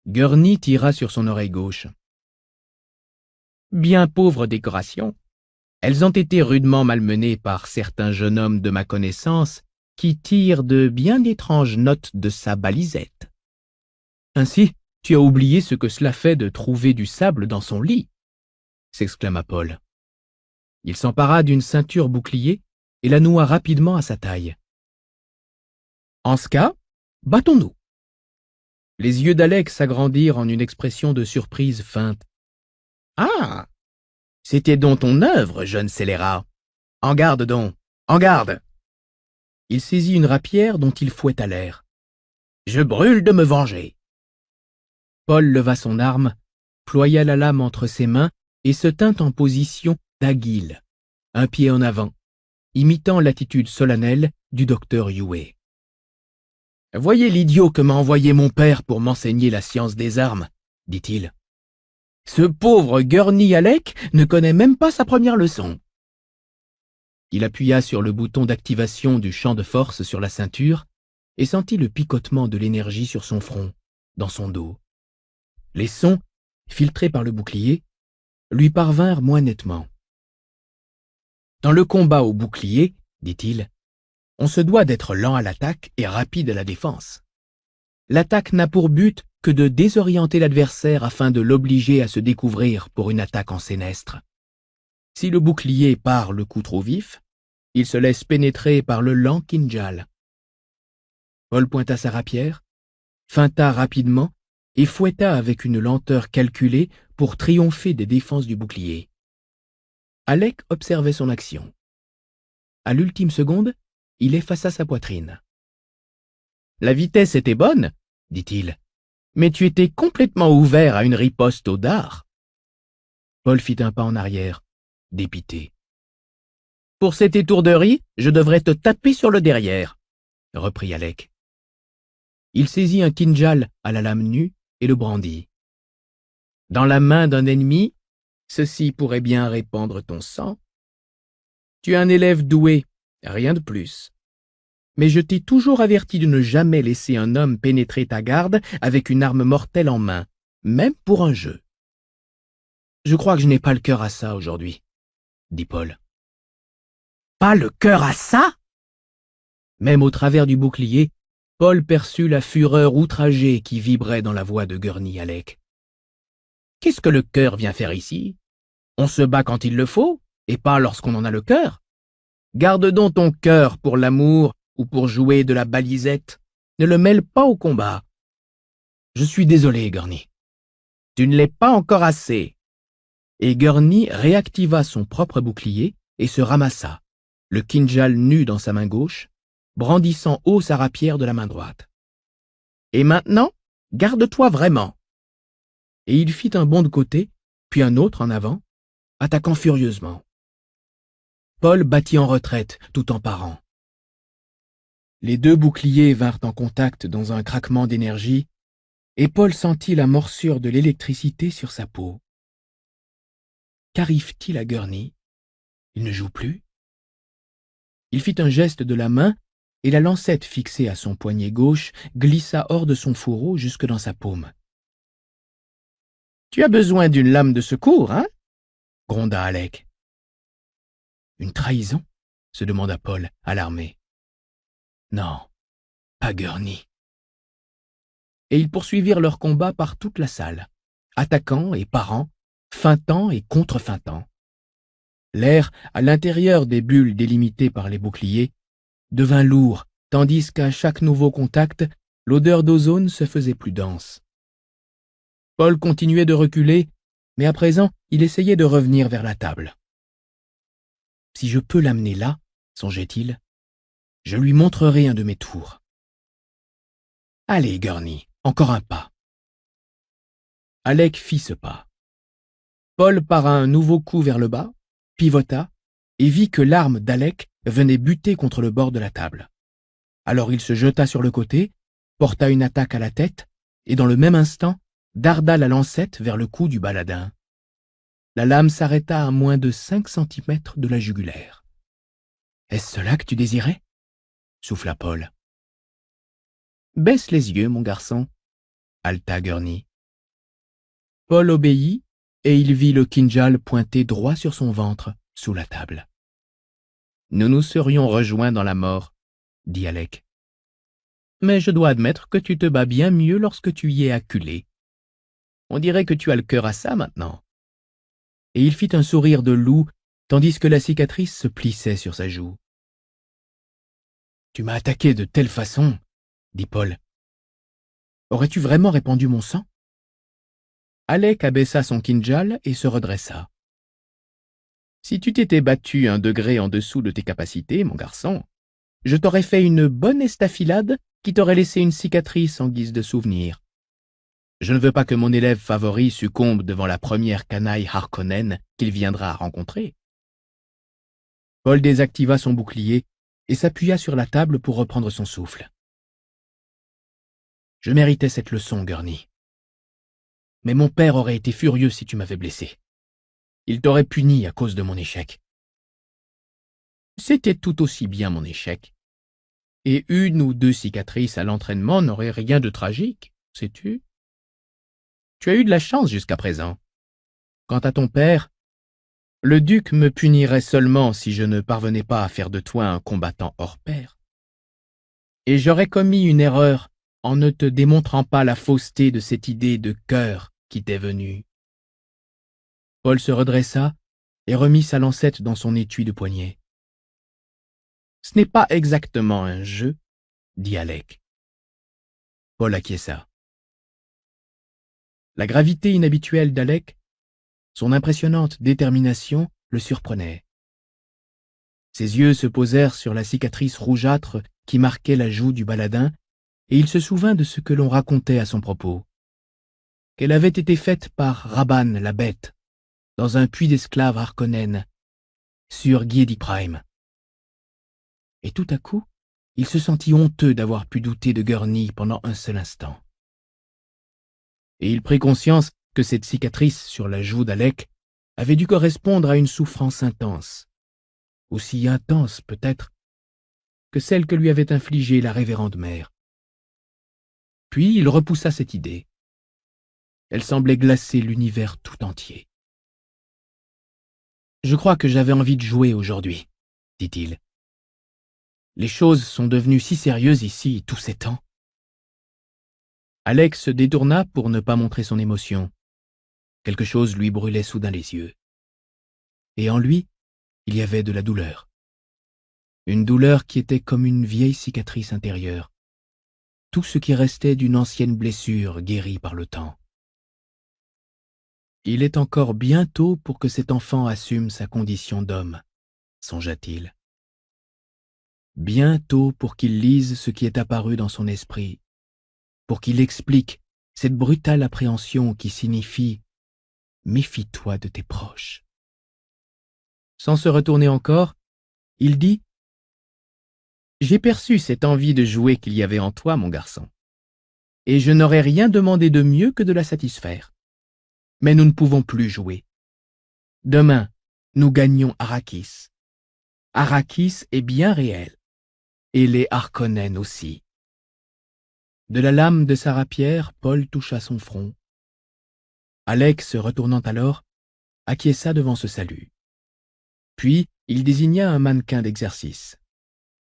Gurney tira sur son oreille gauche. Bien pauvre décoration. Elles ont été rudement malmenées par certains jeunes hommes de ma connaissance qui tirent de bien étranges notes de sa balisette. Ainsi, tu as oublié ce que cela fait de trouver du sable dans son lit, s'exclama Paul. Il s'empara d'une ceinture bouclier et la noua rapidement à sa taille. « En ce cas, battons-nous !» Les yeux d'Alec s'agrandirent en une expression de surprise feinte. « Ah! C'était donc ton œuvre, jeune scélérat. En garde donc, en garde !» Il saisit une rapière dont il fouetta l'air. « Je brûle de me venger !» Paul leva son arme, ploya la lame entre ses mains et se tint en position d'aguile, un pied en avant, imitant l'attitude solennelle du docteur Yue. « Voyez l'idiot que m'a envoyé mon père pour m'enseigner la science des armes, dit-il. Ce pauvre Gurney Halleck ne connaît même pas sa première leçon. » Il appuya sur le bouton d'activation du champ de force sur la ceinture et sentit le picotement de l'énergie sur son front, dans son dos. Les sons, filtrés par le bouclier, lui parvinrent moins nettement. « Dans le combat au bouclier, dit-il, on se doit d'être lent à l'attaque et rapide à la défense. L'attaque n'a pour but que de désorienter l'adversaire afin de l'obliger à se découvrir pour une attaque en sénestre. Si le bouclier part le coup trop vif, il se laisse pénétrer par le lent kinjal. » Paul pointa sa rapière, feinta rapidement et fouetta avec une lenteur calculée pour triompher des défenses du bouclier. Halleck observait son action. À l'ultime seconde, il effaça sa poitrine. « La vitesse était bonne, dit-il, mais tu étais complètement ouvert à une riposte au dard. » Paul fit un pas en arrière, dépité. « Pour cette étourderie, je devrais te taper sur le derrière, » reprit Halleck. Il saisit un kinjal à la lame nue et le brandit. « Dans la main d'un ennemi, ceci pourrait bien répandre ton sang. Tu es un élève doué, rien de plus. Mais je t'ai toujours averti de ne jamais laisser un homme pénétrer ta garde avec une arme mortelle en main, même pour un jeu. »« Je crois que je n'ai pas le cœur à ça aujourd'hui, » dit Paul. « Pas le cœur à ça ?» Même au travers du bouclier, Paul perçut la fureur outragée qui vibrait dans la voix de Gurney Halleck. « Qu'est-ce que le cœur vient faire ici? On se bat quand il le faut, et pas lorsqu'on en a le cœur. Garde donc ton cœur pour l'amour ou pour jouer de la balisette. Ne le mêle pas au combat. Je suis désolé, Gurney. Tu ne l'es pas encore assez. » Et Gurney réactiva son propre bouclier et se ramassa, le kinjal nu dans sa main gauche, brandissant haut sa rapière de la main droite. « Et maintenant, garde-toi vraiment. » Et il fit un bond de côté, puis un autre en avant, attaquant furieusement. Paul battit en retraite tout en parant. Les deux boucliers vinrent en contact dans un craquement d'énergie, et Paul sentit la morsure de l'électricité sur sa peau. Qu'arrive-t-il à Gurney? Il ne joue plus? Il fit un geste de la main, et la lancette fixée à son poignet gauche glissa hors de son fourreau jusque dans sa paume. « Tu as besoin d'une lame de secours, hein ?» gronda Halleck. « Une trahison ?» se demanda Paul, alarmé. « Non, pas Gurney. » Et ils poursuivirent leur combat par toute la salle, attaquant et parant, feintant et contre-feintant. L'air, à l'intérieur des bulles délimitées par les boucliers, devint lourd, tandis qu'à chaque nouveau contact, l'odeur d'ozone se faisait plus dense. Paul continuait de reculer, mais à présent, il essayait de revenir vers la table. « Si je peux l'amener là, songeait-il, je lui montrerai un de mes tours. »« Allez, Gurney, encore un pas. » Halleck fit ce pas. Paul para un nouveau coup vers le bas, pivota, et vit que l'arme d'Halleck venait buter contre le bord de la table. Alors il se jeta sur le côté, porta une attaque à la tête, et dans le même instant, darda la lancette vers le cou du baladin. La lame s'arrêta à moins de 5 centimètres de la jugulaire. « Est-ce cela que tu désirais ?» souffla Paul. « Baisse les yeux, mon garçon, » haleta Gurney. Paul obéit, et il vit le kinjal pointé droit sur son ventre, sous la table. « Nous nous serions rejoints dans la mort, » dit Halleck. « Mais je dois admettre que tu te bats bien mieux lorsque tu y es acculé. On dirait que tu as le cœur à ça maintenant. » Et il fit un sourire de loup, tandis que la cicatrice se plissait sur sa joue. « Tu m'as attaqué de telle façon, » dit Paul. « Aurais-tu vraiment répandu mon sang ?» Alec abaissa son kinjal et se redressa. « Si tu t'étais battu 1 degré en dessous de tes capacités, mon garçon, je t'aurais fait une bonne estafilade qui t'aurait laissé une cicatrice en guise de souvenir. Je ne veux pas que mon élève favori succombe devant la première canaille Harkonnen qu'il viendra rencontrer. » Paul désactiva son bouclier et s'appuya sur la table pour reprendre son souffle. « Je méritais cette leçon, Gurney. Mais mon père aurait été furieux si tu m'avais blessé. Il t'aurait puni à cause de mon échec. C'était tout aussi bien mon échec. Et 1 ou 2 cicatrices à l'entraînement n'auraient rien de tragique, sais-tu? Tu as eu de la chance jusqu'à présent. Quant à ton père, le duc me punirait seulement si je ne parvenais pas à faire de toi un combattant hors pair. Et j'aurais commis une erreur en ne te démontrant pas la fausseté de cette idée de cœur qui t'est venue. » Paul se redressa et remit sa lancette dans son étui de poignet. « Ce n'est pas exactement un jeu, » dit Alec. Paul acquiesça. La gravité inhabituelle d'Alec, son impressionnante détermination le surprenaient. Ses yeux se posèrent sur la cicatrice rougeâtre qui marquait la joue du baladin, et il se souvint de ce que l'on racontait à son propos. Qu'elle avait été faite par Rabban la bête, dans un puits d'esclaves Harkonnen, sur Giedi Prime. Et tout à coup, il se sentit honteux d'avoir pu douter de Gurney pendant un seul instant. Et il prit conscience que cette cicatrice sur la joue d'Alec avait dû correspondre à une souffrance intense, aussi intense peut-être que celle que lui avait infligée la révérende mère. Puis il repoussa cette idée. Elle semblait glacer l'univers tout entier. « Je crois que j'avais envie de jouer aujourd'hui, » dit-il. « Les choses sont devenues si sérieuses ici tous ces temps. » Alec se détourna pour ne pas montrer son émotion. Quelque chose lui brûlait soudain les yeux. Et en lui, il y avait de la douleur. Une douleur qui était comme une vieille cicatrice intérieure. Tout ce qui restait d'une ancienne blessure guérie par le temps. « Il est encore bien tôt pour que cet enfant assume sa condition d'homme, » songea-t-il. « Bien tôt pour qu'il lise ce qui est apparu dans son esprit, pour qu'il explique cette brutale appréhension qui signifie « méfie-toi de tes proches ». Sans se retourner encore, il dit « J'ai perçu cette envie de jouer qu'il y avait en toi, mon garçon, et je n'aurais rien demandé de mieux que de la satisfaire. Mais nous ne pouvons plus jouer. Demain, nous gagnons Arrakis. Arrakis est bien réel, et les Harkonnen aussi. » De la lame de sa rapière, Paul toucha son front. Alec, se retournant alors, acquiesça devant ce salut. Puis, il désigna un mannequin d'exercice.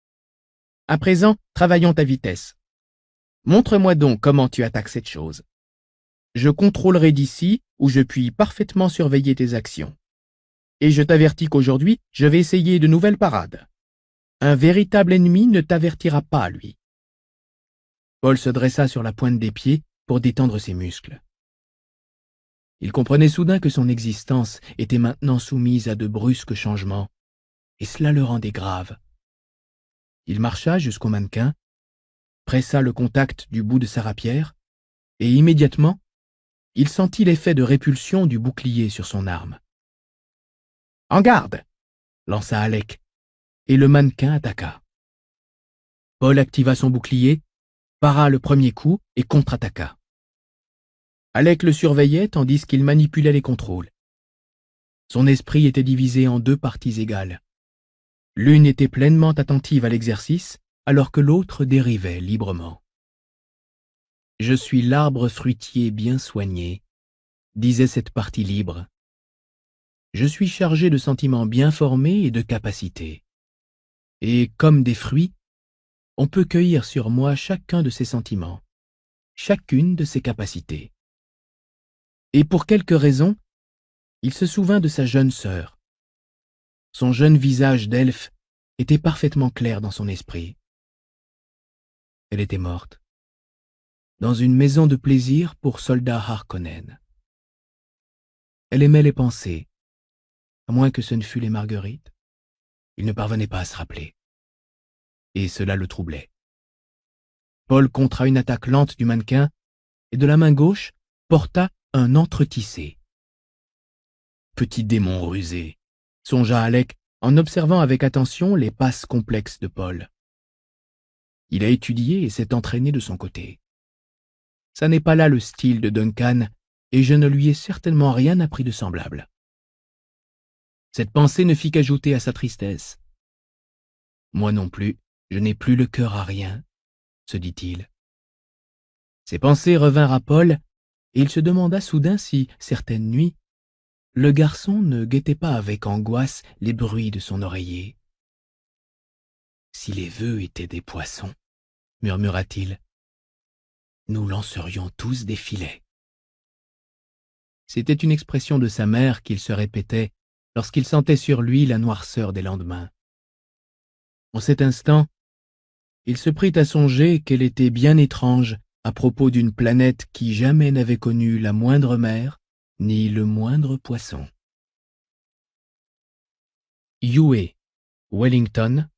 « À présent, travaillons ta vitesse. Montre-moi donc comment tu attaques cette chose. Je contrôlerai d'ici où je puis parfaitement surveiller tes actions. Et je t'avertis qu'aujourd'hui, je vais essayer de nouvelles parades. Un véritable ennemi ne t'avertira pas, lui. » Paul se dressa sur la pointe des pieds pour détendre ses muscles. Il comprenait soudain que son existence était maintenant soumise à de brusques changements, et cela le rendait grave. Il marcha jusqu'au mannequin, pressa le contact du bout de sa rapière, et immédiatement, il sentit l'effet de répulsion du bouclier sur son arme. « En garde !» lança Alec, et le mannequin attaqua. Paul activa son bouclier, para le premier coup et contre-attaqua. Alec le surveillait tandis qu'il manipulait les contrôles. Son esprit était divisé en 2 parties égales. L'une était pleinement attentive à l'exercice, alors que l'autre dérivait librement. « Je suis l'arbre fruitier bien soigné, » disait cette partie libre. « Je suis chargé de sentiments bien formés et de capacités. Et comme des fruits, on peut cueillir sur moi chacun de ces sentiments, chacune de ces capacités. » Et pour quelque raison, il se souvint de sa jeune sœur. Son jeune visage d'elfe était parfaitement clair dans son esprit. Elle était morte, dans une maison de plaisir pour soldats Harkonnen. Elle aimait les pensées, à moins que ce ne fût les marguerites. Il ne parvenait pas à se rappeler. Et cela le troublait. Paul contra une attaque lente du mannequin et de la main gauche porta un entretissé. Petit démon rusé, songea Alec en observant avec attention les passes complexes de Paul. Il a étudié et s'est entraîné de son côté. Ça n'est pas là le style de Duncan, et je ne lui ai certainement rien appris de semblable. Cette pensée ne fit qu'ajouter à sa tristesse. Moi non plus, je n'ai plus le cœur à rien, se dit-il. Ces pensées revinrent à Paul, et il se demanda soudain si, certaines nuits, le garçon ne guettait pas avec angoisse les bruits de son oreiller. Si les vœux étaient des poissons, murmura-t-il, nous lancerions tous des filets. C'était une expression de sa mère qu'il se répétait lorsqu'il sentait sur lui la noirceur des lendemains. En cet instant, il se prit à songer qu'elle était bien étrange à propos d'une planète qui jamais n'avait connu la moindre mer ni le moindre poisson. Yue Wellington,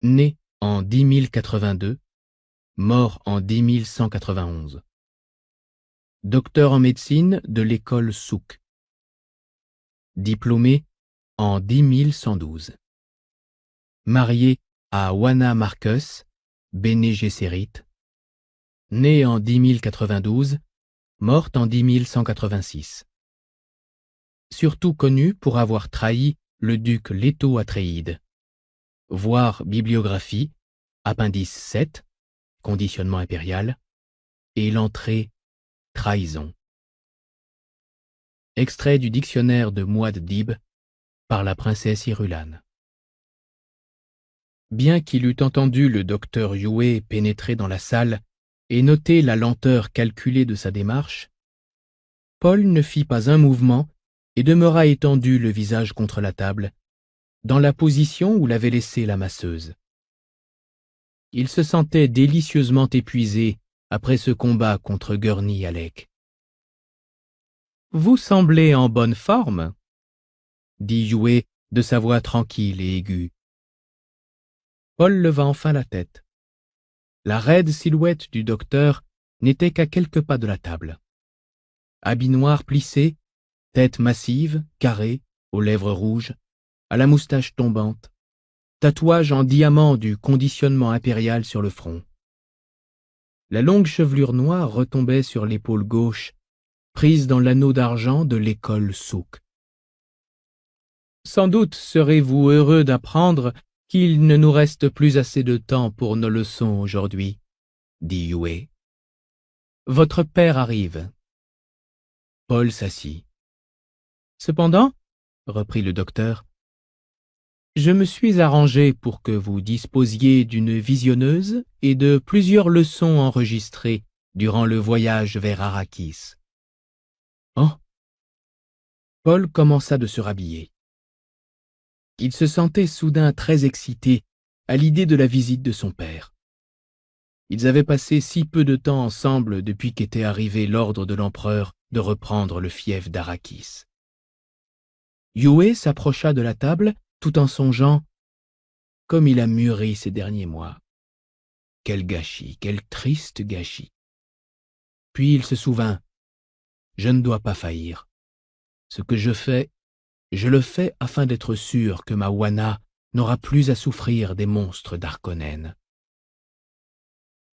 né en 10 082, mort en 10 191. Docteur en médecine de l'école Souk. Diplômé en 10 112. Marié à Wana Marcus, Bene Gesserit. Né en 10 092, morte en 10 186. Surtout connu pour avoir trahi le duc Leto Atréide. Voir bibliographie, appendice 7, conditionnement impérial, et l'entrée trahison. Extrait du dictionnaire de Muad'Dib par la princesse Irulan. Bien qu'il eût entendu le docteur Yue pénétrer dans la salle et noter la lenteur calculée de sa démarche, Paul ne fit pas un mouvement et demeura étendu le visage contre la table, dans la position où l'avait laissé la masseuse. Il se sentait délicieusement épuisé après ce combat contre Gurney Alec. « Vous semblez en bonne forme, » dit Yue de sa voix tranquille et aiguë. Paul leva enfin la tête. La raide silhouette du docteur n'était qu'à quelques pas de la table. Habit noir plissé, tête massive, carrée, aux lèvres rouges, à la moustache tombante, tatouage en diamant du conditionnement impérial sur le front. La longue chevelure noire retombait sur l'épaule gauche, prise dans l'anneau d'argent de l'école Souk. Sans doute serez-vous heureux d'apprendre qu'il ne nous reste plus assez de temps pour nos leçons aujourd'hui, dit Yue. Votre père arrive. Paul s'assit. Cependant, reprit le docteur, je me suis arrangé pour que vous disposiez d'une visionneuse et de plusieurs leçons enregistrées durant le voyage vers Arrakis. Oh! Paul commença de se rhabiller. Il se sentait soudain très excité à l'idée de la visite de son père. Ils avaient passé si peu de temps ensemble depuis qu'était arrivé l'ordre de l'empereur de reprendre le fief d'Arrakis. Yue s'approcha de la table tout en songeant « Comme il a mûri ces derniers mois. Quel gâchis, quel triste gâchis. » Puis il se souvint « Je ne dois pas faillir. Ce que je fais, je le fais afin d'être sûr que ma Wana n'aura plus à souffrir des monstres d'Harkonnen. »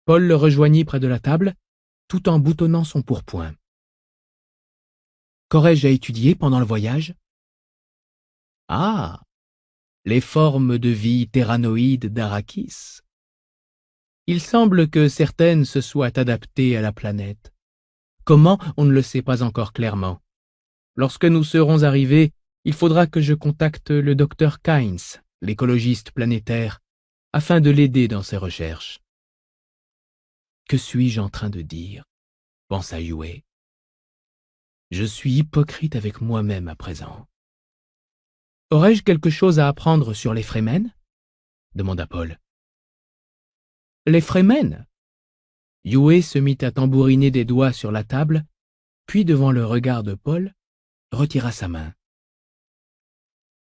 Paul le rejoignit près de la table, tout en boutonnant son pourpoint. « Qu'aurais-je à étudier pendant le voyage ?»« Ah, les formes de vie terranoïdes d'Arrakis. Il semble que certaines se soient adaptées à la planète. Comment, on ne le sait pas encore clairement. Lorsque nous serons arrivés, il faudra que je contacte le docteur Kynes, l'écologiste planétaire, afin de l'aider dans ses recherches. Que suis-je en train de dire, pensa Yue. Je suis hypocrite avec moi-même à présent. Aurais-je quelque chose à apprendre sur les Fremen? Demanda Paul. Les Fremen? Yue se mit à tambouriner des doigts sur la table, puis devant le regard de Paul, retira sa main.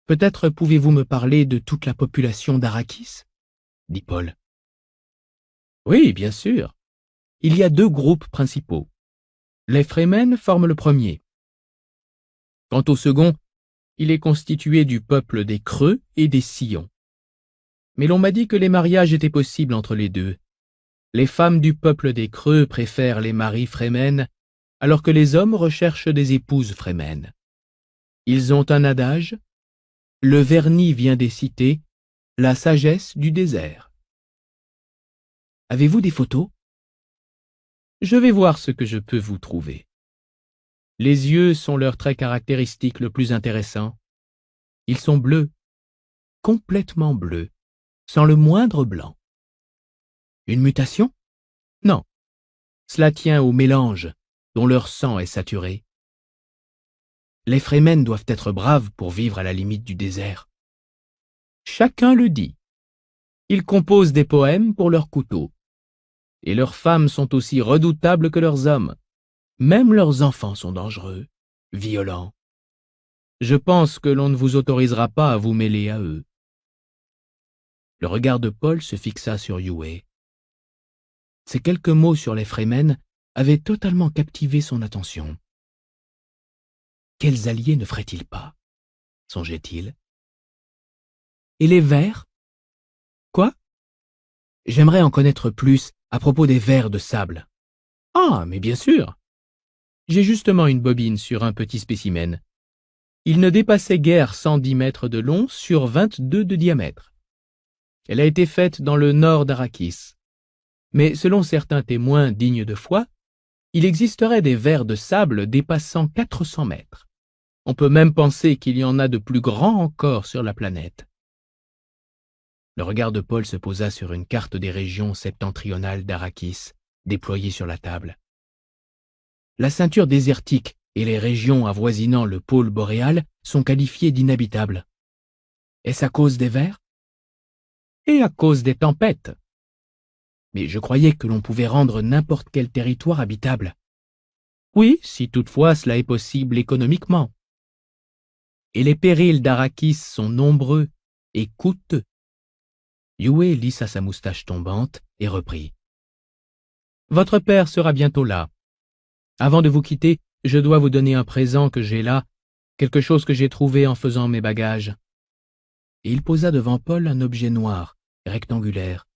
Peut-être pouvez-vous me parler de toute la population d'Arrakis? Dit Paul. Oui, bien sûr. Il y a deux groupes principaux. Les Fremen forment le premier. Quant au second, il est constitué du peuple des Creux et des Sillons. Mais l'on m'a dit que les mariages étaient possibles entre les deux. Les femmes du peuple des Creux préfèrent les maris Fremen, alors que les hommes recherchent des épouses Fremen. Ils ont un adage: le vernis vient des cités, la sagesse du désert. Avez-vous des photos? Je vais voir ce que je peux vous trouver. Les yeux sont leur trait caractéristique le plus intéressant. Ils sont bleus, complètement bleus, sans le moindre blanc. Une mutation? Non. Cela tient au mélange, dont leur sang est saturé. Les Fremen doivent être braves pour vivre à la limite du désert. Chacun le dit. Ils composent des poèmes pour leurs couteaux. Et leurs femmes sont aussi redoutables que leurs hommes. Même leurs enfants sont dangereux, violents. Je pense que l'on ne vous autorisera pas à vous mêler à eux. Le regard de Paul se fixa sur Yue. Ces quelques mots sur les Fremen avaient totalement captivé son attention. Quels alliés ne ferait-il pas? Songeait-il. Et les vers? Quoi? J'aimerais en connaître plus à propos des vers de sable. Ah, mais bien sûr! J'ai justement une bobine sur un petit spécimen. Il ne dépassait guère 110 mètres de long sur 22 de diamètre. Elle a été faite dans le nord d'Arrakis. Mais selon certains témoins dignes de foi, il existerait des vers de sable dépassant 400 mètres. On peut même penser qu'il y en a de plus grands encore sur la planète. Le regard de Paul se posa sur une carte des régions septentrionales d'Arrakis, déployée sur la table. La ceinture désertique et les régions avoisinant le pôle boréal sont qualifiées d'inhabitables. Est-ce à cause des vers? Et à cause des tempêtes. Mais je croyais que l'on pouvait rendre n'importe quel territoire habitable. Oui, si toutefois cela est possible économiquement. Et les périls d'Arrakis sont nombreux et coûteux. Yue lissa sa moustache tombante et reprit. Votre père sera bientôt là. Avant de vous quitter, je dois vous donner un présent que j'ai là, quelque chose que j'ai trouvé en faisant mes bagages. Et il posa devant Paul un objet noir, rectangulaire,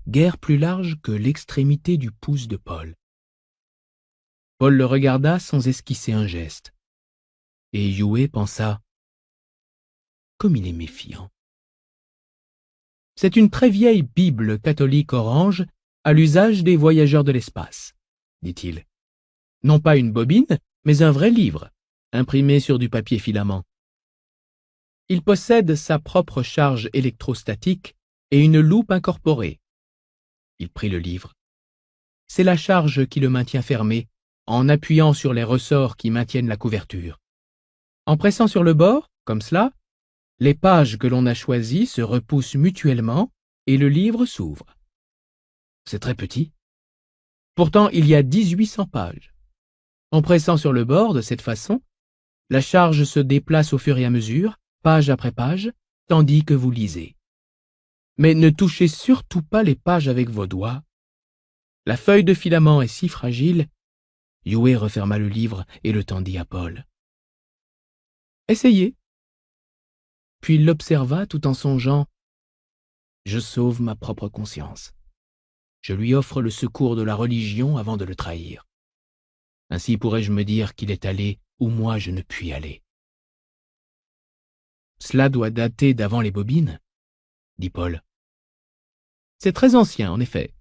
guère plus large que l'extrémité du pouce de Paul. Paul le regarda sans esquisser un geste. Et Yue pensa: comme il est méfiant. C'est une très vieille Bible catholique orange à l'usage des voyageurs de l'espace, dit-il. Non pas une bobine, mais un vrai livre, imprimé sur du papier filament. Il possède sa propre charge électrostatique et une loupe incorporée. Il prit le livre. C'est la charge qui le maintient fermé, en appuyant sur les ressorts qui maintiennent la couverture. En pressant sur le bord, comme cela, les pages que l'on a choisies se repoussent mutuellement et le livre s'ouvre. C'est très petit. Pourtant, il y a 1800 pages. En pressant sur le bord de cette façon, la charge se déplace au fur et à mesure, page après page, tandis que vous lisez. Mais ne touchez surtout pas les pages avec vos doigts. La feuille de filament est si fragile. Yue referma le livre et le tendit à Paul. Essayez. Puis il l'observa tout en songeant. Je sauve ma propre conscience. Je lui offre le secours de la religion avant de le trahir. Ainsi pourrais-je me dire qu'il est allé où moi je ne puis aller. Cela doit dater d'avant les bobines, dit Paul. C'est très ancien, en effet.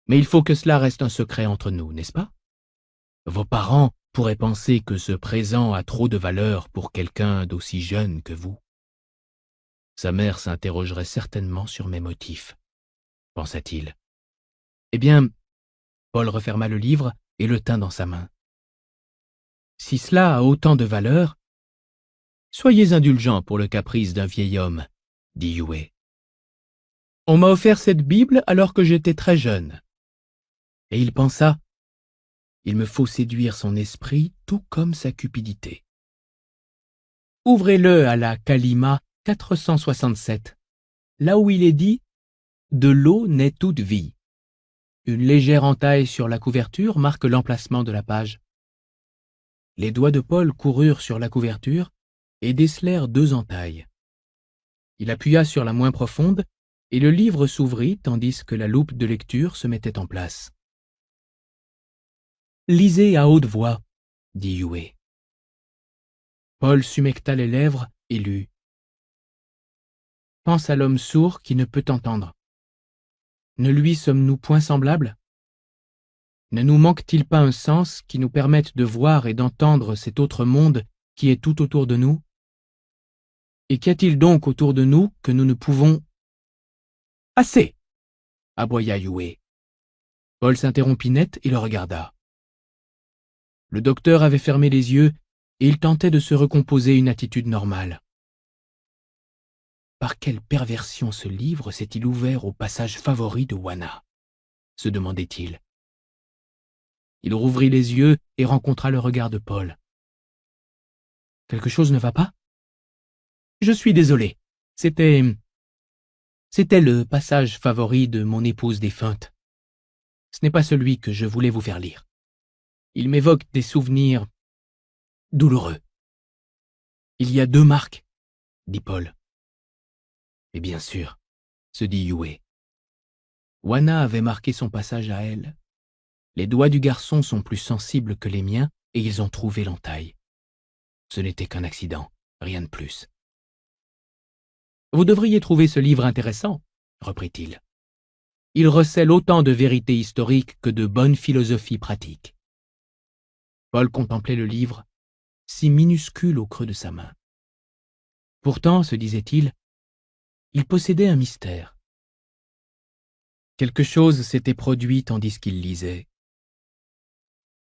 Mais il faut que cela reste un secret entre nous, n'est-ce pas? Vos parents pourraient penser que ce présent a trop de valeur pour quelqu'un d'aussi jeune que vous. Sa mère s'interrogerait certainement sur mes motifs, pensa-t-il. Eh bien, Paul referma le livre et le tint dans sa main. Si cela a autant de valeur, Soyez indulgent pour le caprice d'un vieil homme, dit Yue. On m'a offert cette Bible alors que j'étais très jeune. Et il pensa, il me faut séduire son esprit tout comme sa cupidité. Ouvrez-le à la Kalima 467, là où il est dit « De l'eau naît toute vie ». Une légère entaille sur la couverture marque l'emplacement de la page. Les doigts de Paul coururent sur la couverture et décelèrent 2 entailles. Il appuya sur la moins profonde et le livre s'ouvrit tandis que la loupe de lecture se mettait en place. « Lisez à haute voix, » dit Yue. Paul s'humecta les lèvres et lut. « Pense à l'homme sourd qui ne peut entendre. Ne lui sommes-nous point semblables? Ne nous manque-t-il pas un sens qui nous permette de voir et d'entendre cet autre monde qui est tout autour de nous? Et qu'y a-t-il donc autour de nous que nous ne pouvons... » « Assez !» aboya Yue. Paul s'interrompit net et le regarda. Le docteur avait fermé les yeux et il tentait de se recomposer une attitude normale. Par quelle perversion ce livre s'est-il ouvert au passage favori de Wanna? Se demandait-il. Il rouvrit les yeux et rencontra le regard de Paul. Quelque chose ne va pas? Je suis désolé. C'était le passage favori de mon épouse défunte. Ce n'est pas celui que je voulais vous faire lire. Il m'évoque des souvenirs douloureux. Il y a 2 marques, dit Paul. Et bien sûr, se dit Yue. Wanna avait marqué son passage à elle. Les doigts du garçon sont plus sensibles que les miens et ils ont trouvé l'entaille. Ce n'était qu'un accident, rien de plus. Vous devriez trouver ce livre intéressant, reprit-il. Il recèle autant de vérités historiques que de bonne philosophie pratique. Paul contemplait le livre, si minuscule au creux de sa main. Pourtant, se disait-il, il possédait un mystère. Quelque chose s'était produit tandis qu'il lisait.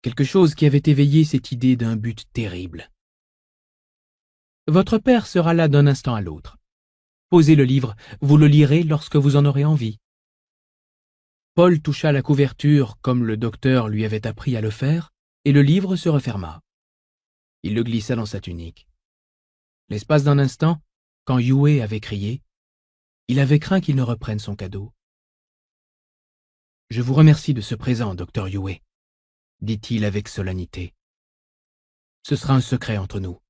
Quelque chose qui avait éveillé cette idée d'un but terrible. Votre père sera là d'un instant à l'autre. Posez le livre, vous le lirez lorsque vous en aurez envie. Paul toucha la couverture comme le docteur lui avait appris à le faire, et le livre se referma. Il le glissa dans sa tunique. L'espace d'un instant, quand Yue avait crié, il avait craint qu'il ne reprenne son cadeau. « Je vous remercie de ce présent, docteur Yue, » dit-il avec solennité. « Ce sera un secret entre nous.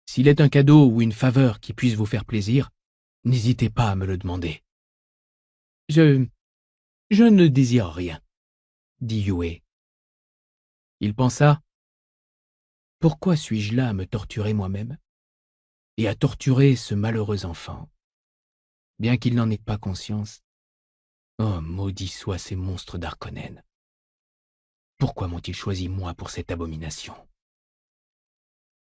S'il est un cadeau ou une faveur qui puisse vous faire plaisir, n'hésitez pas à me le demander. »« Je ne désire rien, » dit Yue. Il pensa, « Pourquoi suis-je là à me torturer moi-même et à torturer ce malheureux enfant, bien qu'il n'en ait pas conscience? Oh, maudits soient ces monstres d'Harkonnen! Pourquoi m'ont-ils choisi moi pour cette abomination ?